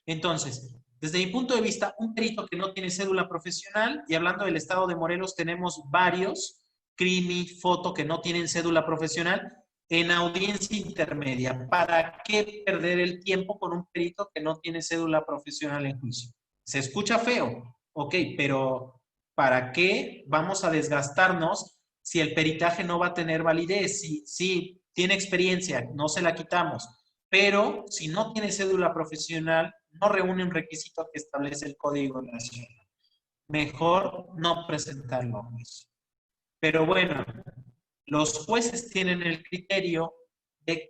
Entonces, desde mi punto de vista, un perito que no tiene cédula profesional, y hablando del estado de Morelos, tenemos varios, CRIMI, Foto, que no tienen cédula profesional, en audiencia intermedia. ¿Para qué perder el tiempo con un perito que no tiene cédula profesional en juicio? Se escucha feo, ok, pero ¿para qué vamos a desgastarnos si el peritaje no va a tener validez? Si tiene experiencia, no se la quitamos, pero si no tiene cédula profesional, no reúne un requisito que establece el Código Nacional. Mejor no presentarlo a juicio. Pero bueno, los jueces tienen el criterio de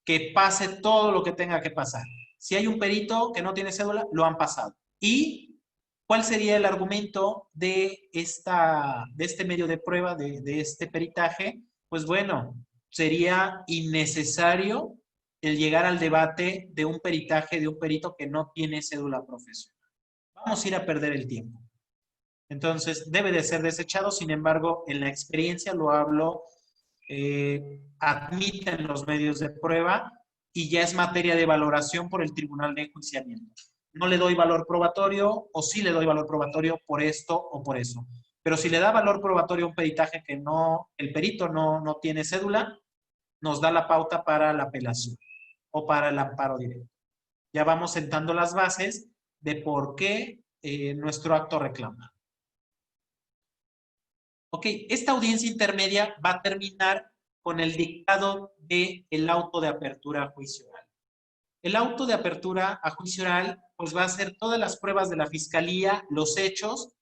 que pase todo lo que tenga que pasar. Si hay un perito que no tiene cédula, lo han pasado. ¿Y cuál sería el argumento de este medio de prueba, de este peritaje? Pues bueno, sería innecesario el llegar al debate de un peritaje de un perito que no tiene cédula profesional. Vamos a ir a perder el tiempo. Entonces, debe de ser desechado. Sin embargo, en la experiencia lo hablo, admiten los medios de prueba y ya es materia de valoración por el Tribunal de Enjuiciamiento. No le doy valor probatorio, o sí le doy valor probatorio por esto o por eso. Pero si le da valor probatorio a un peritaje que el perito no tiene cédula, nos da la pauta para la apelación o para el amparo directo. Ya vamos sentando las bases de por qué nuestro acto reclama. Ok, esta audiencia intermedia va a terminar con el dictado del auto de apertura a juicio oral. El auto de apertura a juicio oral pues va a hacer todas las pruebas de la fiscalía, los hechos,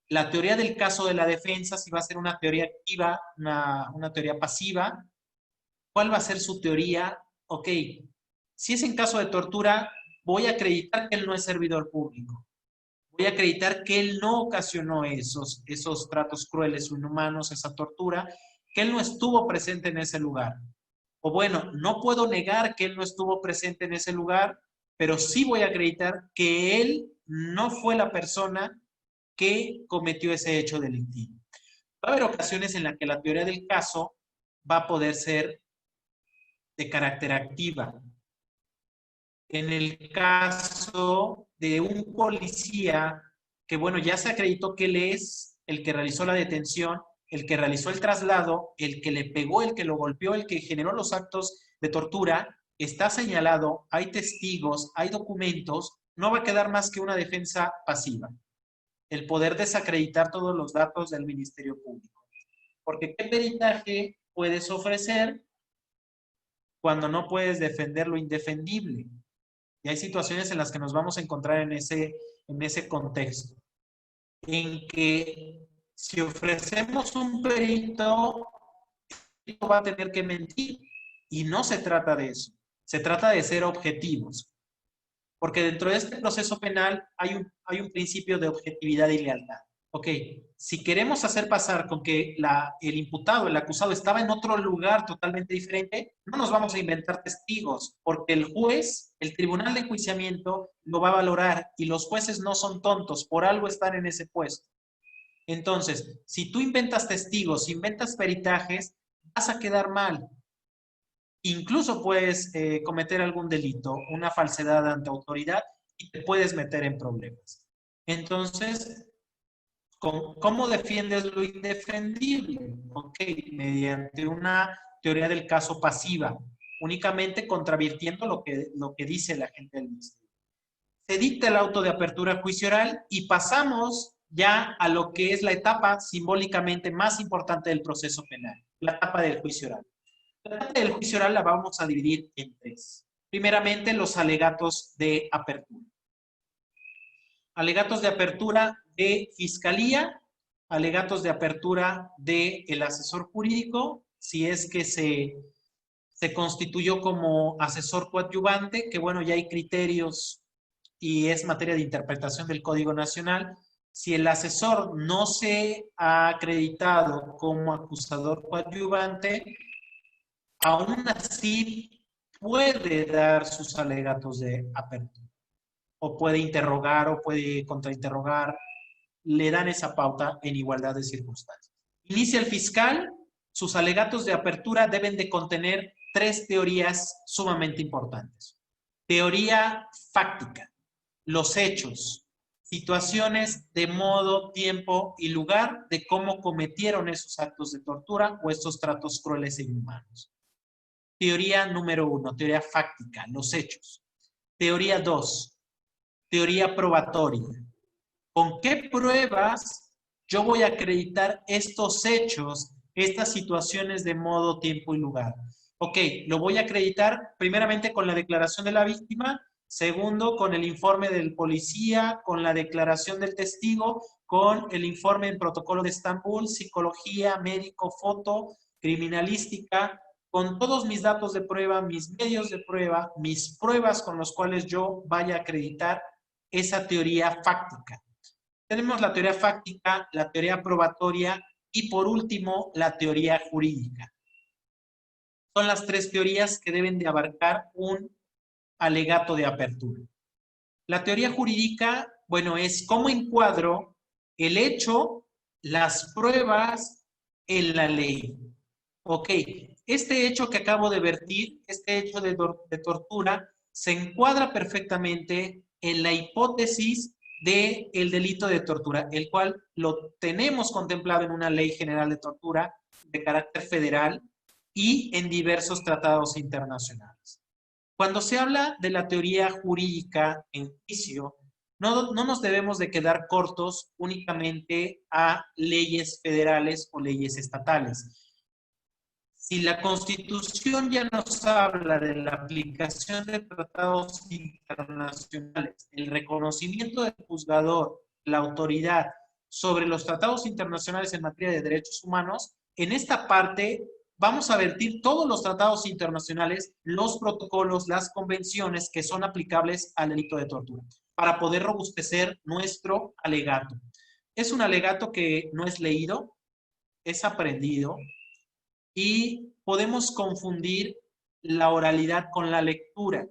la teoría del caso de la defensa, si va a ser una teoría activa, una teoría pasiva. ¿Cuál va a ser su teoría? Ok, si es en caso de tortura, voy a acreditar que él no es servidor público. Voy a acreditar que él no ocasionó esos tratos crueles o inhumanos, esa tortura, que él no estuvo presente en ese lugar. O bueno, no puedo negar que él no estuvo presente en ese lugar, pero sí voy a acreditar que él no fue la persona que cometió ese hecho delictivo. Va a haber ocasiones en las que la teoría del caso va a poder ser de carácter activa. En el caso de un policía que, bueno, ya se acreditó que él es el que realizó la detención, el que realizó el traslado, el que le pegó, el que lo golpeó, el que generó los actos de tortura, está señalado, hay testigos, hay documentos, no va a quedar más que una defensa pasiva. El poder desacreditar todos los datos del Ministerio Público. Porque ¿qué peritaje puedes ofrecer cuando no puedes defender lo indefendible? Y hay situaciones en las que nos vamos a encontrar en ese contexto. En que si ofrecemos un perito, va a tener que mentir. Y no se trata de eso. Se trata de ser objetivos. Porque dentro de este proceso penal hay un principio de objetividad y lealtad. Ok, si queremos hacer pasar con que el imputado, el acusado, estaba en otro lugar totalmente diferente, no nos vamos a inventar testigos, porque el juez, el tribunal de enjuiciamiento, lo va a valorar y los jueces no son tontos, por algo están en ese puesto. Entonces, si tú inventas testigos, inventas peritajes, vas a quedar mal. Incluso puedes cometer algún delito, una falsedad ante autoridad y te puedes meter en problemas. Entonces, ¿cómo defiendes lo indefendible? Ok, mediante una teoría del caso pasiva, únicamente contravirtiendo lo que dice la gente del ministerio. Se dicta el auto de apertura a juicio oral y pasamos ya a lo que es la etapa simbólicamente más importante del proceso penal, la etapa del juicio oral. La etapa del juicio oral la vamos a dividir en tres. Primeramente, los alegatos de apertura. Alegatos de apertura de fiscalía, alegatos de apertura del asesor jurídico, si es que se constituyó como asesor coadyuvante, que bueno, ya hay criterios y es materia de interpretación del Código Nacional. Si el asesor no se ha acreditado como acusador coadyuvante, aún así puede dar sus alegatos de apertura. O puede interrogar o puede contrainterrogar, le dan esa pauta en igualdad de circunstancias. Inicia el fiscal, sus alegatos de apertura deben de contener tres teorías sumamente importantes. Teoría fáctica, los hechos, situaciones de modo, tiempo y lugar de cómo cometieron esos actos de tortura o estos tratos crueles e inhumanos. Teoría número 1, teoría fáctica, los hechos. Teoría 2, teoría probatoria. ¿Con qué pruebas yo voy a acreditar estos hechos, estas situaciones de modo, tiempo y lugar? Ok, lo voy a acreditar primeramente con la declaración de la víctima, segundo con el informe del policía, con la declaración del testigo, con el informe en protocolo de Estambul, psicología, médico, foto, criminalística, con todos mis datos de prueba, mis medios de prueba, mis pruebas con los cuales yo vaya a acreditar esa teoría fáctica. Tenemos la teoría fáctica, la teoría probatoria y por último la teoría jurídica. Son las tres teorías que deben de abarcar un alegato de apertura. La teoría jurídica, bueno, es cómo encuadro el hecho, las pruebas en la ley. Ok, este hecho que acabo de vertir, este hecho de tortura, se encuadra perfectamente en la hipótesis del delito de tortura, el cual lo tenemos contemplado en una ley general de tortura de carácter federal y en diversos tratados internacionales. Cuando se habla de la teoría jurídica en juicio, no nos debemos de quedar cortos únicamente a leyes federales o leyes estatales. Si la Constitución ya nos habla de la aplicación de tratados internacionales, el reconocimiento del juzgador, la autoridad sobre los tratados internacionales en materia de derechos humanos, en esta parte vamos a vertir todos los tratados internacionales, los protocolos, las convenciones que son aplicables al delito de tortura, para poder robustecer nuestro alegato. Es un alegato que no es leído, es aprendido, y podemos confundir la oralidad con la lectura.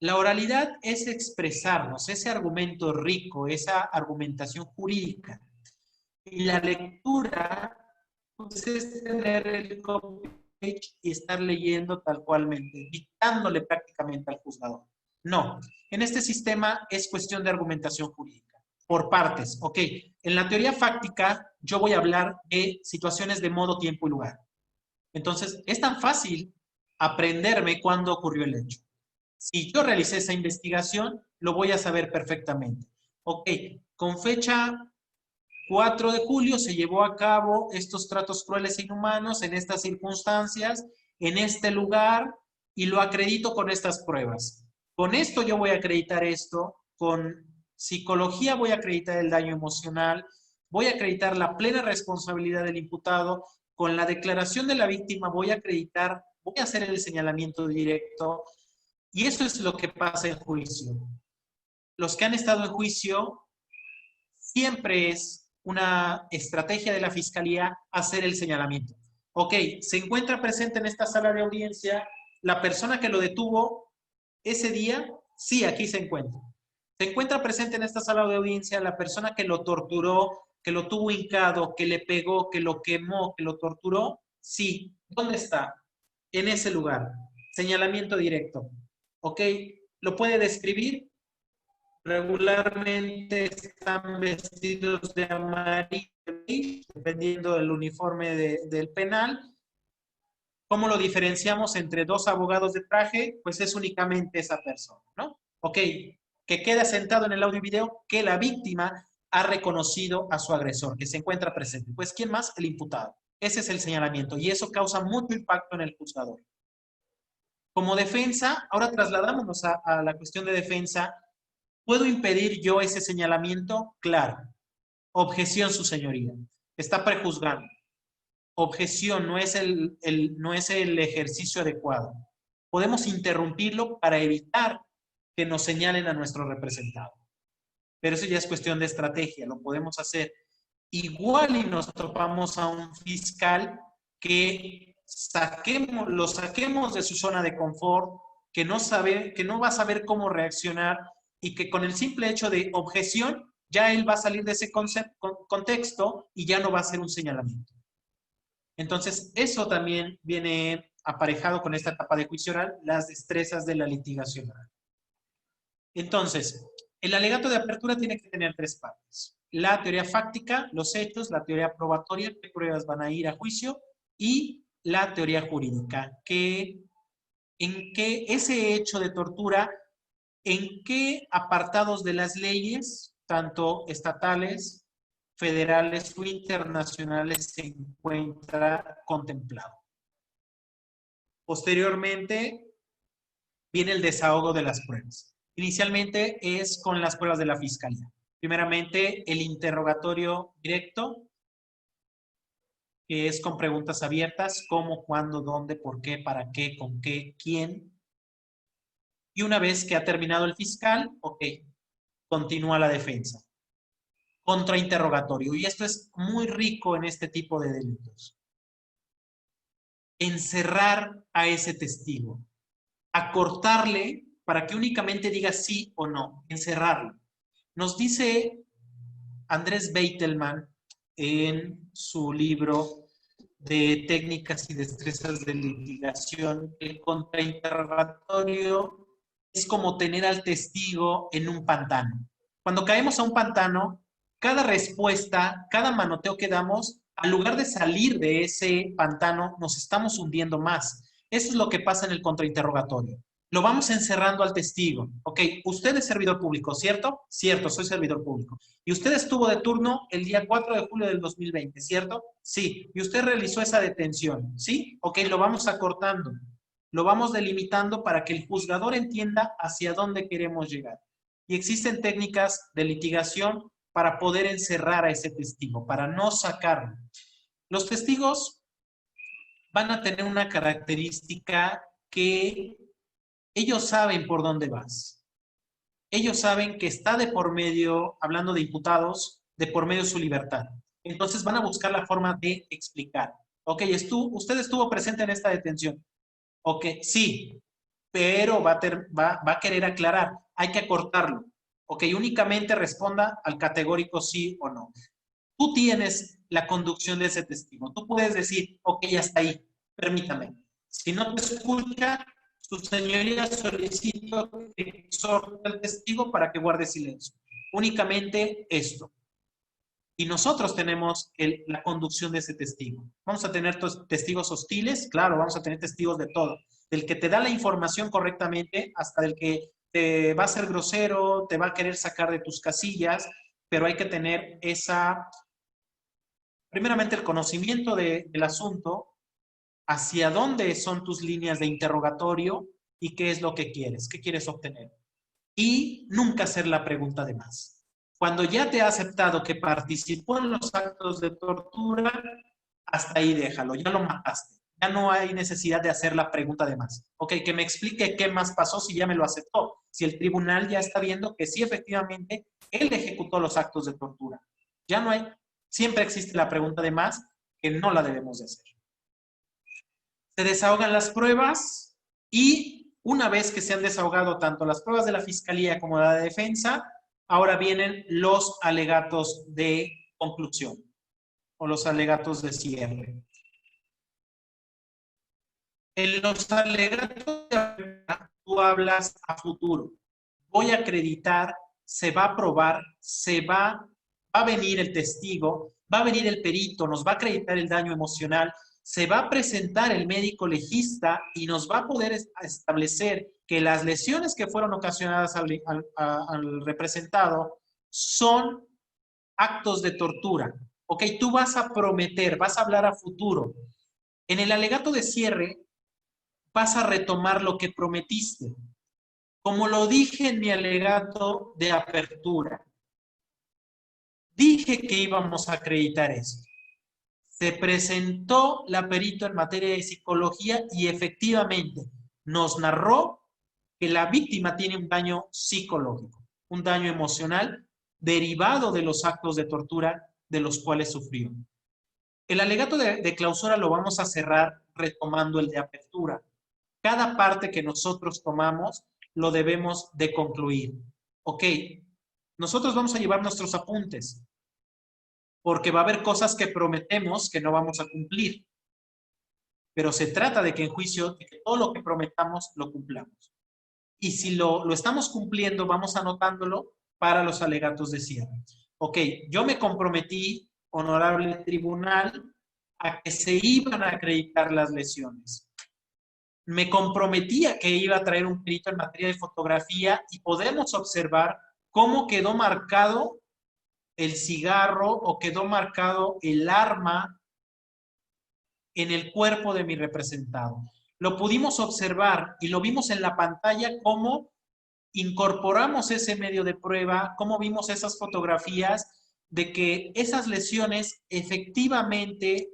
La oralidad es expresarnos, ese argumento rico, esa argumentación jurídica. Y la lectura pues, es tener el copy-page y estar leyendo tal cualmente, dictándole prácticamente al juzgador. No, en este sistema es cuestión de argumentación jurídica. Por partes, ok. En la teoría fáctica, yo voy a hablar de situaciones de modo, tiempo y lugar. Entonces, es tan fácil aprenderme cuándo ocurrió el hecho. Si yo realicé esa investigación, lo voy a saber perfectamente. Ok, con fecha 4 de julio se llevó a cabo estos tratos crueles e inhumanos en estas circunstancias, en este lugar, y lo acredito con estas pruebas. Con esto yo voy a acreditar esto, con psicología voy a acreditar el daño emocional, voy a acreditar la plena responsabilidad del imputado, con la declaración de la víctima voy a acreditar, voy a hacer el señalamiento directo, Y eso es lo que pasa en juicio. Los que han estado en juicio, siempre es una estrategia de la fiscalía hacer el señalamiento. Ok, se encuentra presente en esta sala de audiencia la persona que lo detuvo ese día. Sí, aquí se encuentra. Se encuentra presente en esta sala de audiencia la persona que lo torturó, que lo tuvo hincado, que le pegó, que lo quemó, que lo torturó. Sí. ¿Dónde está? En ese lugar. Señalamiento directo. Ok, ¿lo puede describir? Regularmente están vestidos de amarillo, dependiendo del uniforme del penal. ¿Cómo lo diferenciamos entre dos abogados de traje? Pues es únicamente esa persona, ¿no? Ok, que queda sentado en el audio y video que la víctima ha reconocido a su agresor, que se encuentra presente. Pues, ¿quién más? El imputado. Ese es el señalamiento y eso causa mucho impacto en el juzgador. Como defensa, ahora trasladámonos a la cuestión de defensa. ¿Puedo impedir yo ese señalamiento? Claro. Objeción, su señoría. Está prejuzgando. Objeción, no es el ejercicio adecuado. Podemos interrumpirlo para evitar que nos señalen a nuestro representado. Pero eso ya es cuestión de estrategia, lo podemos hacer. Igual y nos topamos a un fiscal que lo saquemos de su zona de confort, que no va a saber cómo reaccionar y que con el simple hecho de objeción, ya él va a salir de ese contexto y ya no va a hacer un señalamiento. Entonces, eso también viene aparejado con esta etapa de juicio oral, las destrezas de la litigación oral. Entonces, el alegato de apertura tiene que tener tres partes. La teoría fáctica, los hechos, la teoría probatoria, qué pruebas van a ir a juicio, y la teoría jurídica, en qué ese hecho de tortura, en qué apartados de las leyes, tanto estatales, federales o internacionales, se encuentra contemplado. Posteriormente, viene el desahogo de las pruebas. Inicialmente es con las pruebas de la fiscalía. Primeramente, el interrogatorio directo, que es con preguntas abiertas, cómo, cuándo, dónde, por qué, para qué, con qué, quién. Y una vez que ha terminado el fiscal, ok, continúa la defensa. Contrainterrogatorio. Y esto es muy rico en este tipo de delitos. Encerrar a ese testigo. Acortarle para que únicamente diga sí o no. Encerrarlo. Nos dice Andrés Beitelman en su libro de técnicas y destrezas de litigación, el contrainterrogatorio es como tener al testigo en un pantano. Cuando caemos a un pantano, cada respuesta, cada manoteo que damos, al lugar de salir de ese pantano, nos estamos hundiendo más. Eso es lo que pasa en el contrainterrogatorio. Lo vamos encerrando al testigo. Ok, usted es servidor público, ¿cierto? Cierto, soy servidor público. Y usted estuvo de turno el día 4 de julio del 2020, ¿cierto? Sí. Y usted realizó esa detención, ¿sí? Ok, lo vamos acortando. Lo vamos delimitando para que el juzgador entienda hacia dónde queremos llegar. Y existen técnicas de litigación para poder encerrar a ese testigo, para no sacarlo. Los testigos van a tener una característica que ellos saben por dónde vas. Ellos saben que está de por medio, hablando de imputados, de por medio su libertad. Entonces van a buscar la forma de explicar. Ok, usted estuvo presente en esta detención. Ok, sí, pero va a querer aclarar. Hay que acortarlo. Ok, únicamente responda al categórico sí o no. Tú tienes la conducción de ese testigo. Tú puedes decir, ok, hasta ahí, permítame. Si no te escucha, su señoría solicito que exhorte al testigo para que guarde silencio. Únicamente esto. Y nosotros tenemos la conducción de ese testigo. Vamos a tener testigos hostiles, claro, vamos a tener testigos de todo. Del que te da la información correctamente hasta del que te va a ser grosero, te va a querer sacar de tus casillas, pero hay que tener primeramente el conocimiento del asunto, hacia dónde son tus líneas de interrogatorio y qué es lo que quieres obtener. Y nunca hacer la pregunta de más. Cuando ya te ha aceptado que participó en los actos de tortura, hasta ahí déjalo, ya lo mataste. ya no hay necesidad de hacer la pregunta de más. Ok, que me explique qué más pasó si ya me lo aceptó. Si el tribunal ya está viendo que sí, efectivamente, él ejecutó los actos de tortura. Ya no hay, siempre existe la pregunta de más, que no la debemos de hacer. Se desahogan las pruebas y una vez que se han desahogado tanto las pruebas de la fiscalía como de la defensa, ahora vienen los alegatos de conclusión o los alegatos de cierre. En los alegatos de tú hablas a futuro. Voy a acreditar, se va a probar, va a venir el testigo, va a venir el perito, nos va a acreditar el daño emocional, se va a presentar el médico legista y nos va a poder establecer que las lesiones que fueron ocasionadas al representado son actos de tortura. Ok, tú vas a prometer, vas a hablar a futuro. En el alegato de cierre, vas a retomar lo que prometiste. Como lo dije en mi alegato de apertura, dije que íbamos a acreditar esto. Se presentó la perito en materia de psicología y efectivamente nos narró que la víctima tiene un daño psicológico, un daño emocional derivado de los actos de tortura de los cuales sufrió. El alegato de clausura lo vamos a cerrar retomando el de apertura. Cada parte que nosotros tomamos lo debemos de concluir. Ok, nosotros vamos a llevar nuestros apuntes, porque va a haber cosas que prometemos que no vamos a cumplir. Pero se trata de que en juicio, de que todo lo que prometamos lo cumplamos. Y si lo estamos cumpliendo, vamos anotándolo para los alegatos de cierre. Ok, yo me comprometí, honorable tribunal, a que se iban a acreditar las lesiones. Me comprometía que iba a traer un perito en materia de fotografía y podemos observar cómo quedó marcado el cigarro o quedó marcado el arma en el cuerpo de mi representado. Lo pudimos observar y lo vimos en la pantalla cómo incorporamos ese medio de prueba, cómo vimos esas fotografías de que esas lesiones efectivamente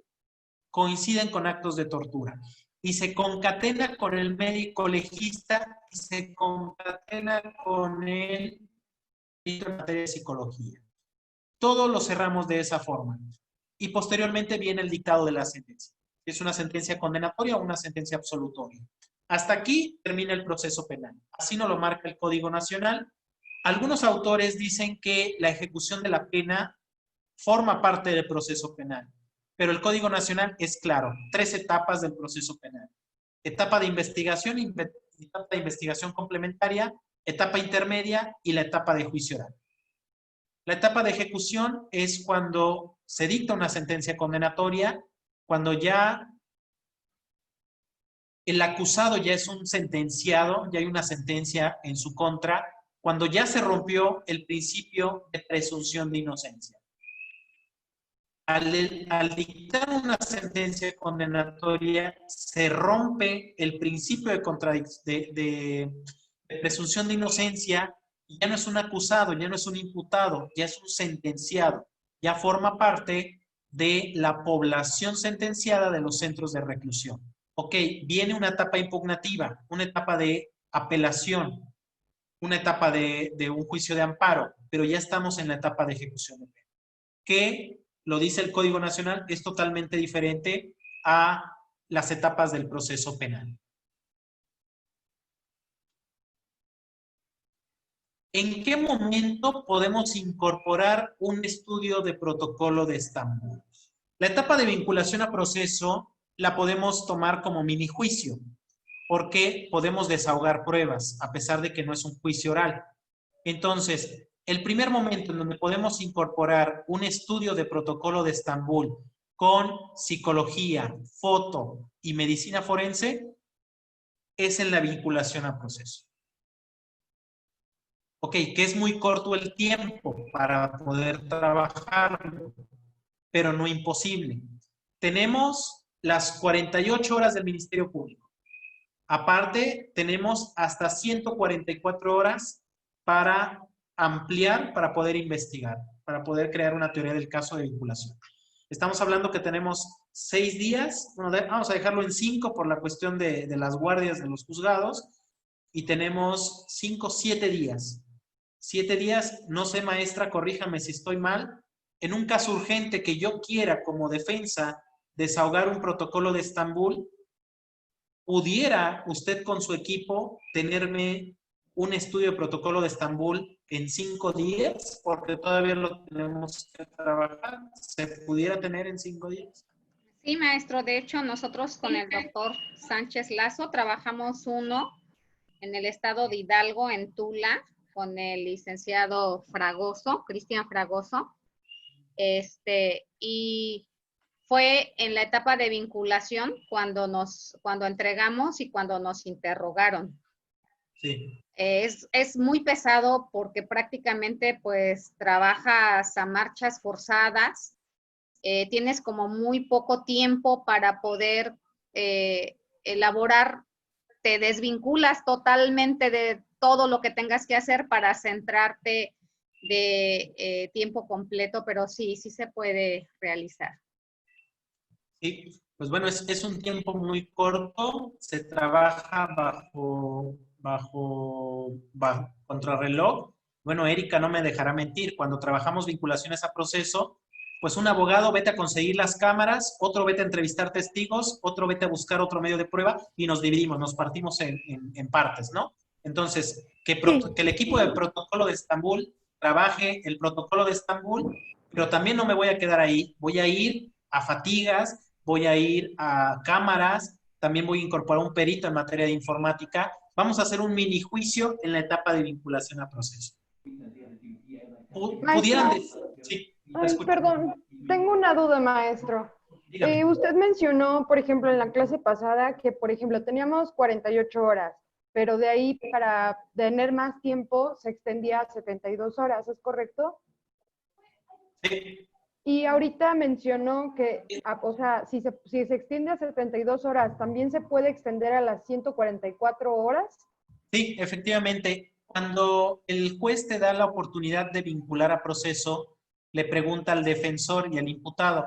coinciden con actos de tortura. Y se concatena con el médico legista y se concatena con el perito en materia de psicología. Todo lo cerramos de esa forma. Y posteriormente viene el dictado de la sentencia. ¿Es una sentencia condenatoria o una sentencia absolutoria? Hasta aquí termina el proceso penal. Así nos lo marca el Código Nacional. Algunos autores dicen que la ejecución de la pena forma parte del proceso penal. Pero el Código Nacional es claro. 3 etapas del proceso penal. Etapa de investigación, etapa de investigación complementaria, etapa intermedia y la etapa de juicio oral. La etapa de ejecución es cuando se dicta una sentencia condenatoria, cuando ya el acusado ya es un sentenciado, ya hay una sentencia en su contra, cuando ya se rompió el principio de presunción de inocencia. Al dictar una sentencia condenatoria, se rompe el principio de presunción de inocencia y ya no es un acusado, ya no es un imputado, ya es un sentenciado, ya forma parte de la población sentenciada de los centros de reclusión. Ok, viene una etapa impugnativa, una etapa de apelación, una etapa de un juicio de amparo, pero ya estamos en la etapa de ejecución de pena, que, lo dice el Código Nacional, es totalmente diferente a las etapas del proceso penal. ¿En qué momento podemos incorporar un estudio de protocolo de Estambul? La etapa de vinculación a proceso la podemos tomar como mini juicio, porque podemos desahogar pruebas, a pesar de que no es un juicio oral. Entonces, el primer momento en donde podemos incorporar un estudio de protocolo de Estambul con psicología, foto y medicina forense es en la vinculación a proceso. Ok, que es muy corto el tiempo para poder trabajarlo, pero no imposible. Tenemos las 48 horas del Ministerio Público. Aparte, tenemos hasta 144 horas para ampliar, para poder investigar, para poder crear una teoría del caso de vinculación. Estamos hablando que tenemos 6 días, bueno, vamos a dejarlo en 5 por la cuestión de las guardias de los juzgados, y tenemos 5, 7 días. 7 días, no sé, maestra, corríjame si estoy mal. En un caso urgente que yo quiera como defensa desahogar un protocolo de Estambul, ¿pudiera usted con su equipo tenerme un estudio de protocolo de Estambul en 5 días? Porque todavía lo tenemos que trabajar. ¿Se pudiera tener en 5 días? Sí, maestro. De hecho, nosotros con el doctor Sánchez Lazo trabajamos uno en el estado de Hidalgo, en Tula, con el licenciado Fragoso, Cristian Fragoso. Y fue en la etapa de vinculación cuando entregamos y cuando nos interrogaron. Sí. Es muy pesado porque prácticamente pues trabajas a marchas forzadas, tienes como muy poco tiempo para poder elaborar, te desvinculas totalmente de todo lo que tengas que hacer para centrarte de tiempo completo, pero sí se puede realizar. Sí, pues bueno, es un tiempo muy corto, se trabaja bajo contrarreloj. Bueno, Erika no me dejará mentir, cuando trabajamos vinculaciones a proceso, pues un abogado vete a conseguir las cámaras, otro vete a entrevistar testigos, otro vete a buscar otro medio de prueba y nos dividimos, nos partimos en partes, ¿no? Entonces, que el equipo de protocolo de Estambul trabaje el protocolo de Estambul, pero también no me voy a quedar ahí, voy a ir a fatigas, voy a ir a cámaras, también voy a incorporar un perito en materia de informática. Vamos a hacer un mini juicio en la etapa de vinculación a proceso. ¿Pudieran decir? Sí, perdón, tengo una duda, maestro. Usted mencionó, por ejemplo, en la clase pasada que, por ejemplo, teníamos 48 horas, pero de ahí para tener más tiempo se extendía a 72 horas, ¿es correcto? Sí. Y ahorita mencionó que, o sea, si se extiende a 72 horas, ¿también se puede extender a las 144 horas? Sí, efectivamente. Cuando el juez te da la oportunidad de vincular a proceso, le pregunta al defensor y al imputado,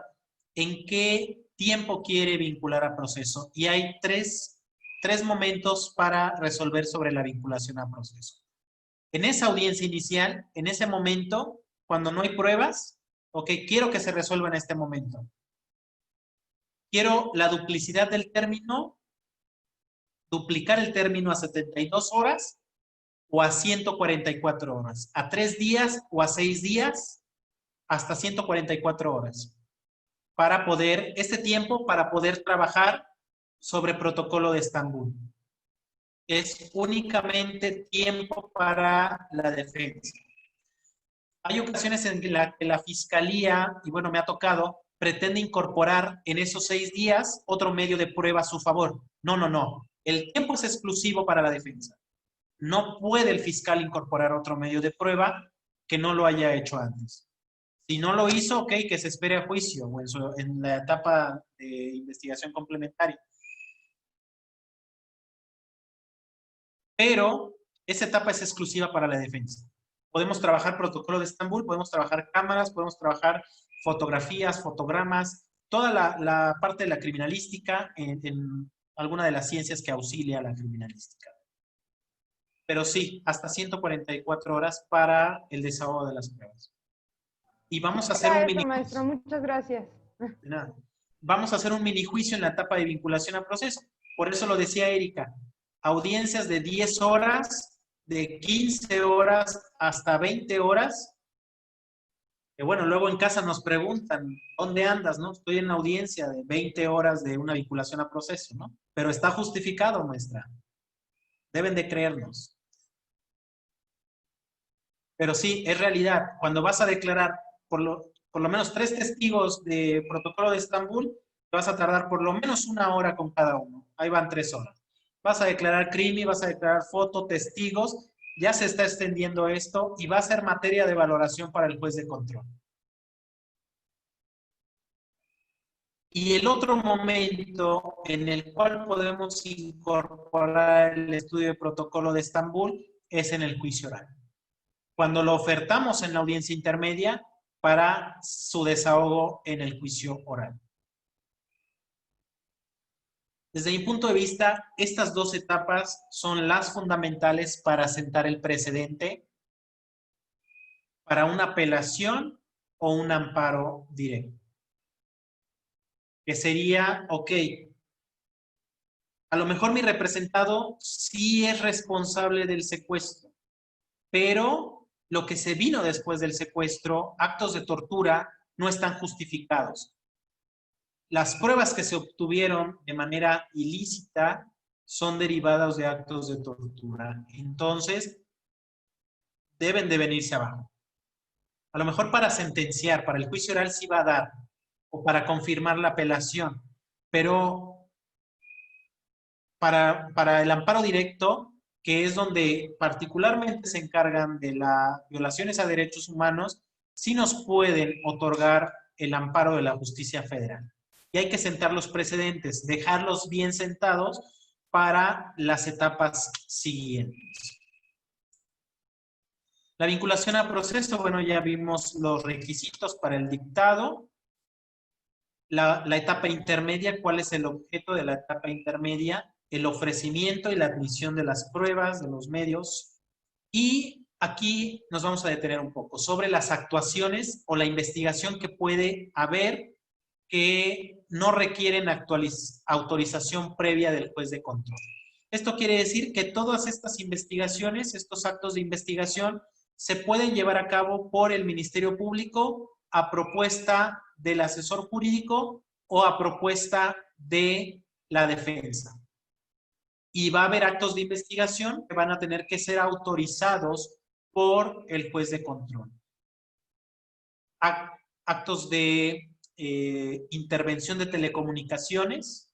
¿en qué tiempo quiere vincular a proceso? Y hay tres momentos para resolver sobre la vinculación a proceso. En esa audiencia inicial, en ese momento, cuando no hay pruebas, ok, quiero que se resuelva en este momento. Quiero la duplicidad del término, duplicar el término a 72 horas o a 144 horas, a 3 días o a 6 días, hasta 144 horas, para poder, este tiempo para poder trabajar sobre protocolo de Estambul. Es únicamente tiempo para la defensa. Hay ocasiones en las que la fiscalía, y bueno, me ha tocado, pretende incorporar en esos 6 días otro medio de prueba a su favor. No. El tiempo es exclusivo para la defensa. No puede el fiscal incorporar otro medio de prueba que no lo haya hecho antes. Si no lo hizo, ok, que se espere a juicio o en la etapa de investigación complementaria. Pero esa etapa es exclusiva para la defensa. Podemos trabajar protocolo de Estambul, podemos trabajar cámaras, podemos trabajar fotografías, fotogramas, toda la parte de la criminalística en alguna de las ciencias que auxilia a la criminalística. Pero sí, hasta 144 horas para el desahogo de las pruebas. Y vamos a hacer un mini... maestro, muchas gracias. De nada. Vamos a hacer un mini juicio en la etapa de vinculación a proceso. Por eso lo decía Erika. Audiencias de 10 horas, de 15 horas hasta 20 horas. Que bueno, luego en casa nos preguntan, ¿dónde andas? ¿No? Estoy en la audiencia de 20 horas de una vinculación a proceso, ¿no? Pero está justificado, maestra. Deben de creernos. Pero sí, es realidad. Cuando vas a declarar por lo menos 3 testigos de protocolo de Estambul, vas a tardar por lo menos 1 hora con cada uno. Ahí van 3 horas. Vas a declarar crimen, vas a declarar foto, testigos. Ya se está extendiendo esto y va a ser materia de valoración para el juez de control. Y el otro momento en el cual podemos incorporar el estudio de protocolo de Estambul es en el juicio oral. Cuando lo ofertamos en la audiencia intermedia, para su desahogo en el juicio oral. Desde mi punto de vista, estas dos etapas son las fundamentales para sentar el precedente para una apelación o un amparo directo. Que sería, ok, a lo mejor mi representado sí es responsable del secuestro, pero lo que se vino después del secuestro, actos de tortura, no están justificados. Las pruebas que se obtuvieron de manera ilícita son derivadas de actos de tortura. Entonces, deben de venirse abajo. A lo mejor para sentenciar, para el juicio oral sí va a dar, o para confirmar la apelación, pero para el amparo directo, que es donde particularmente se encargan de las violaciones a derechos humanos, sí nos pueden otorgar el amparo de la justicia federal. Y hay que sentar los precedentes, dejarlos bien sentados para las etapas siguientes. La vinculación a proceso, bueno, ya vimos los requisitos para el dictado. La etapa intermedia, ¿cuál es el objeto de la etapa intermedia? El ofrecimiento y la admisión de las pruebas, de los medios. Y aquí nos vamos a detener un poco sobre las actuaciones o la investigación que puede haber que no requieren autorización previa del juez de control. Esto quiere decir que todas estas investigaciones, estos actos de investigación, se pueden llevar a cabo por el Ministerio Público a propuesta del asesor jurídico o a propuesta de la defensa. Y va a haber actos de investigación que van a tener que ser autorizados por el juez de control. Actos de intervención de telecomunicaciones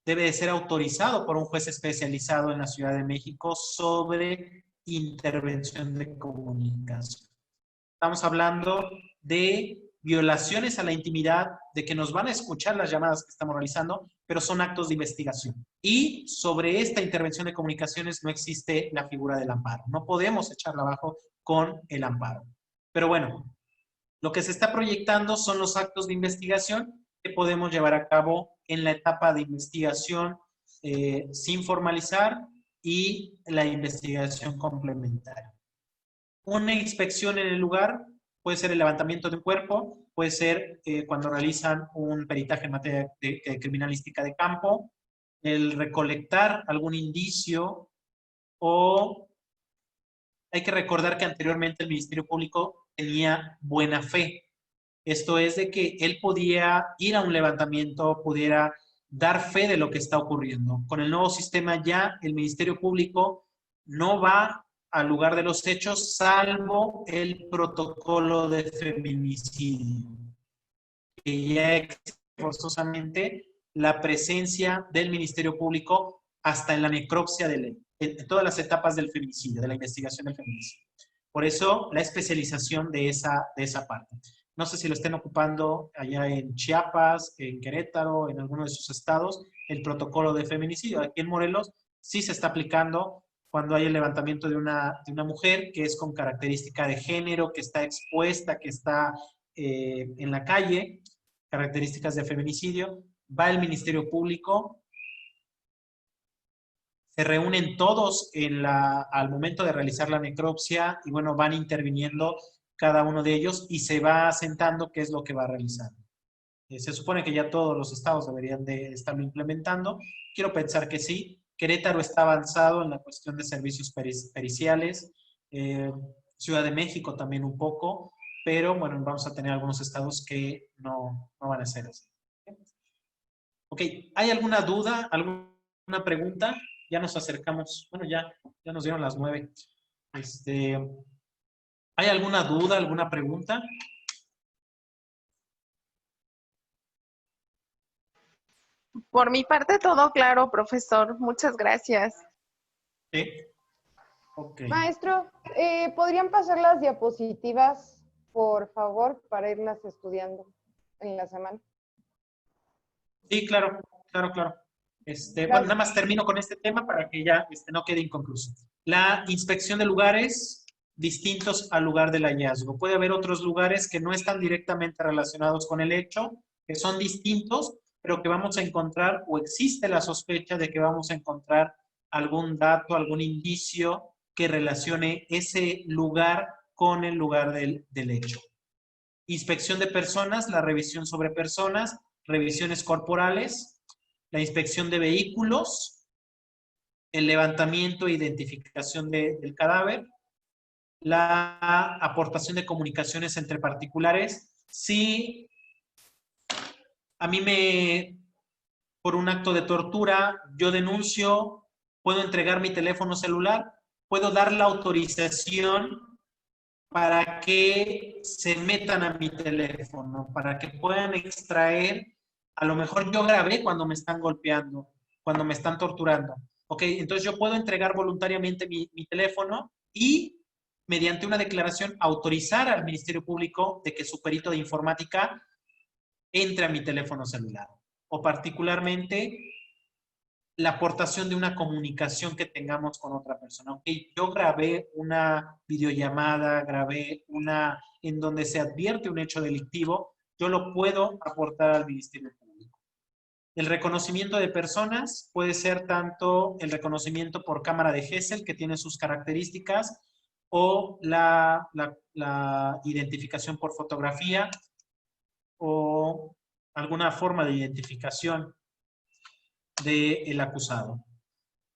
debe de ser autorizado por un juez especializado en la Ciudad de México sobre intervención de comunicación. Estamos hablando de violaciones a la intimidad, de que nos van a escuchar las llamadas que estamos realizando, pero son actos de investigación. Y sobre esta intervención de comunicaciones no existe la figura del amparo. No podemos echarla abajo con el amparo. Pero bueno, lo que se está proyectando son los actos de investigación que podemos llevar a cabo en la etapa de investigación sin formalizar y la investigación complementaria. Una inspección en el lugar puede ser el levantamiento de un cuerpo, puede ser cuando realizan un peritaje en materia de criminalística de campo, el recolectar algún indicio, o hay que recordar que anteriormente el Ministerio Público tenía buena fe. Esto es de que él podía ir a un levantamiento, pudiera dar fe de lo que está ocurriendo. Con el nuevo sistema ya el Ministerio Público no va al lugar de los hechos, salvo el protocolo de feminicidio, que ya existe forzosamente la presencia del Ministerio Público hasta en la necropsia de ley, en todas las etapas del feminicidio, de la investigación del feminicidio. Por eso, la especialización de esa parte. No sé si lo estén ocupando allá en Chiapas, en Querétaro, en alguno de sus estados, el protocolo de feminicidio. Aquí en Morelos sí se está aplicando cuando hay el levantamiento de una mujer que es con característica de género, que está expuesta, que está en la calle, características de feminicidio. Va el Ministerio Público, se reúnen todos al momento de realizar la necropsia y bueno, van interviniendo cada uno de ellos y se va asentando qué es lo que va a realizar. Se supone que ya todos los estados deberían de estarlo implementando. Quiero pensar que sí. Querétaro está avanzado en la cuestión de servicios periciales. Ciudad de México también un poco. Pero bueno, vamos a tener algunos estados que no van a ser así. Ok, ¿hay alguna duda, alguna pregunta? Ya nos acercamos. Bueno, ya nos dieron las 9. ¿Hay alguna duda, alguna pregunta? Por mi parte, todo claro, profesor. Muchas gracias. Sí. Ok. Maestro, ¿podrían pasar las diapositivas, por favor, para irlas estudiando en la semana? Sí, claro. Bueno, nada más termino con este tema para que ya no quede inconcluso. La inspección de lugares distintos al lugar del hallazgo. Puede haber otros lugares que no están directamente relacionados con el hecho, que son distintos, pero que vamos a encontrar, o existe la sospecha de que vamos a encontrar algún dato, algún indicio que relacione ese lugar con el lugar del hecho. Inspección de personas, la revisión sobre personas, revisiones corporales, la inspección de vehículos, el levantamiento e identificación del cadáver, la aportación de comunicaciones entre particulares. Si a mí por un acto de tortura, yo denuncio, puedo entregar mi teléfono celular, puedo dar la autorización para que se metan a mi teléfono, para que puedan extraer, a lo mejor yo grabé cuando me están golpeando, cuando me están torturando. Ok, entonces yo puedo entregar voluntariamente mi teléfono y mediante una declaración autorizar al Ministerio Público de que su perito de informática entre a mi teléfono celular. O particularmente la aportación de una comunicación que tengamos con otra persona. Ok, yo grabé una videollamada, grabé una en donde se advierte un hecho delictivo, yo lo puedo aportar al Ministerio Público. El reconocimiento de personas puede ser tanto el reconocimiento por cámara de Gesell, que tiene sus características, o la identificación por fotografía, o alguna forma de identificación del acusado.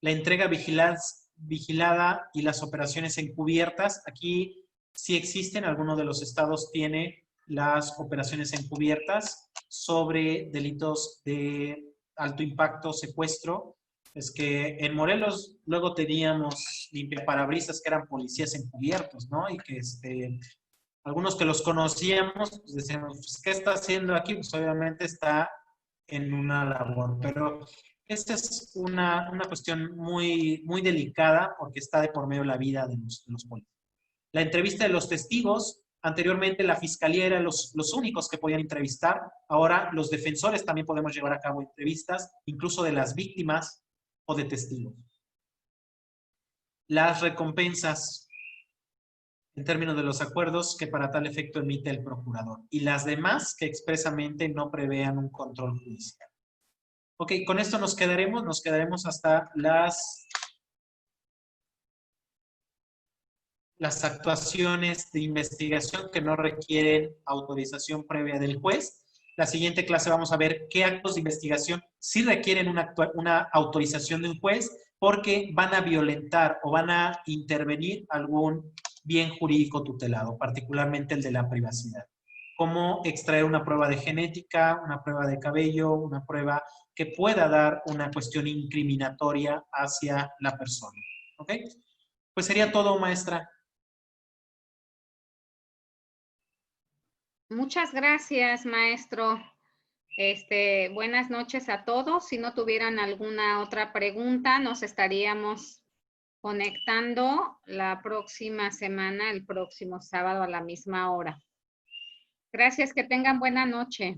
La entrega vigilada y las operaciones encubiertas. Aquí sí existen, algunos de los estados tiene las operaciones encubiertas sobre delitos de alto impacto, secuestro. Es que en Morelos luego teníamos limpiaparabrisas que eran policías encubiertos, ¿no? Y que algunos que los conocíamos, pues decíamos, pues, ¿qué está haciendo aquí? Pues obviamente está en una labor, pero esta es una cuestión muy, muy delicada porque está de por medio de la vida de los policías. La entrevista de los testigos, anteriormente la fiscalía era los únicos que podían entrevistar, ahora los defensores también podemos llevar a cabo entrevistas, incluso de las víctimas o de testigos. Las recompensas en términos de los acuerdos que para tal efecto emite el procurador y las demás que expresamente no prevean un control judicial. Ok, con esto nos quedaremos hasta las actuaciones de investigación que no requieren autorización previa del juez. La siguiente clase vamos a ver qué actos de investigación sí requieren una autorización de un juez porque van a violentar o van a intervenir algún bien jurídico tutelado, particularmente el de la privacidad. Cómo extraer una prueba de genética, una prueba de cabello, una prueba que pueda dar una cuestión incriminatoria hacia la persona. ¿Ok? Pues sería todo, maestra. Muchas gracias, maestro. Buenas noches a todos. Si no tuvieran alguna otra pregunta, nos estaríamos conectando la próxima semana, el próximo sábado a la misma hora. Gracias, que tengan buena noche.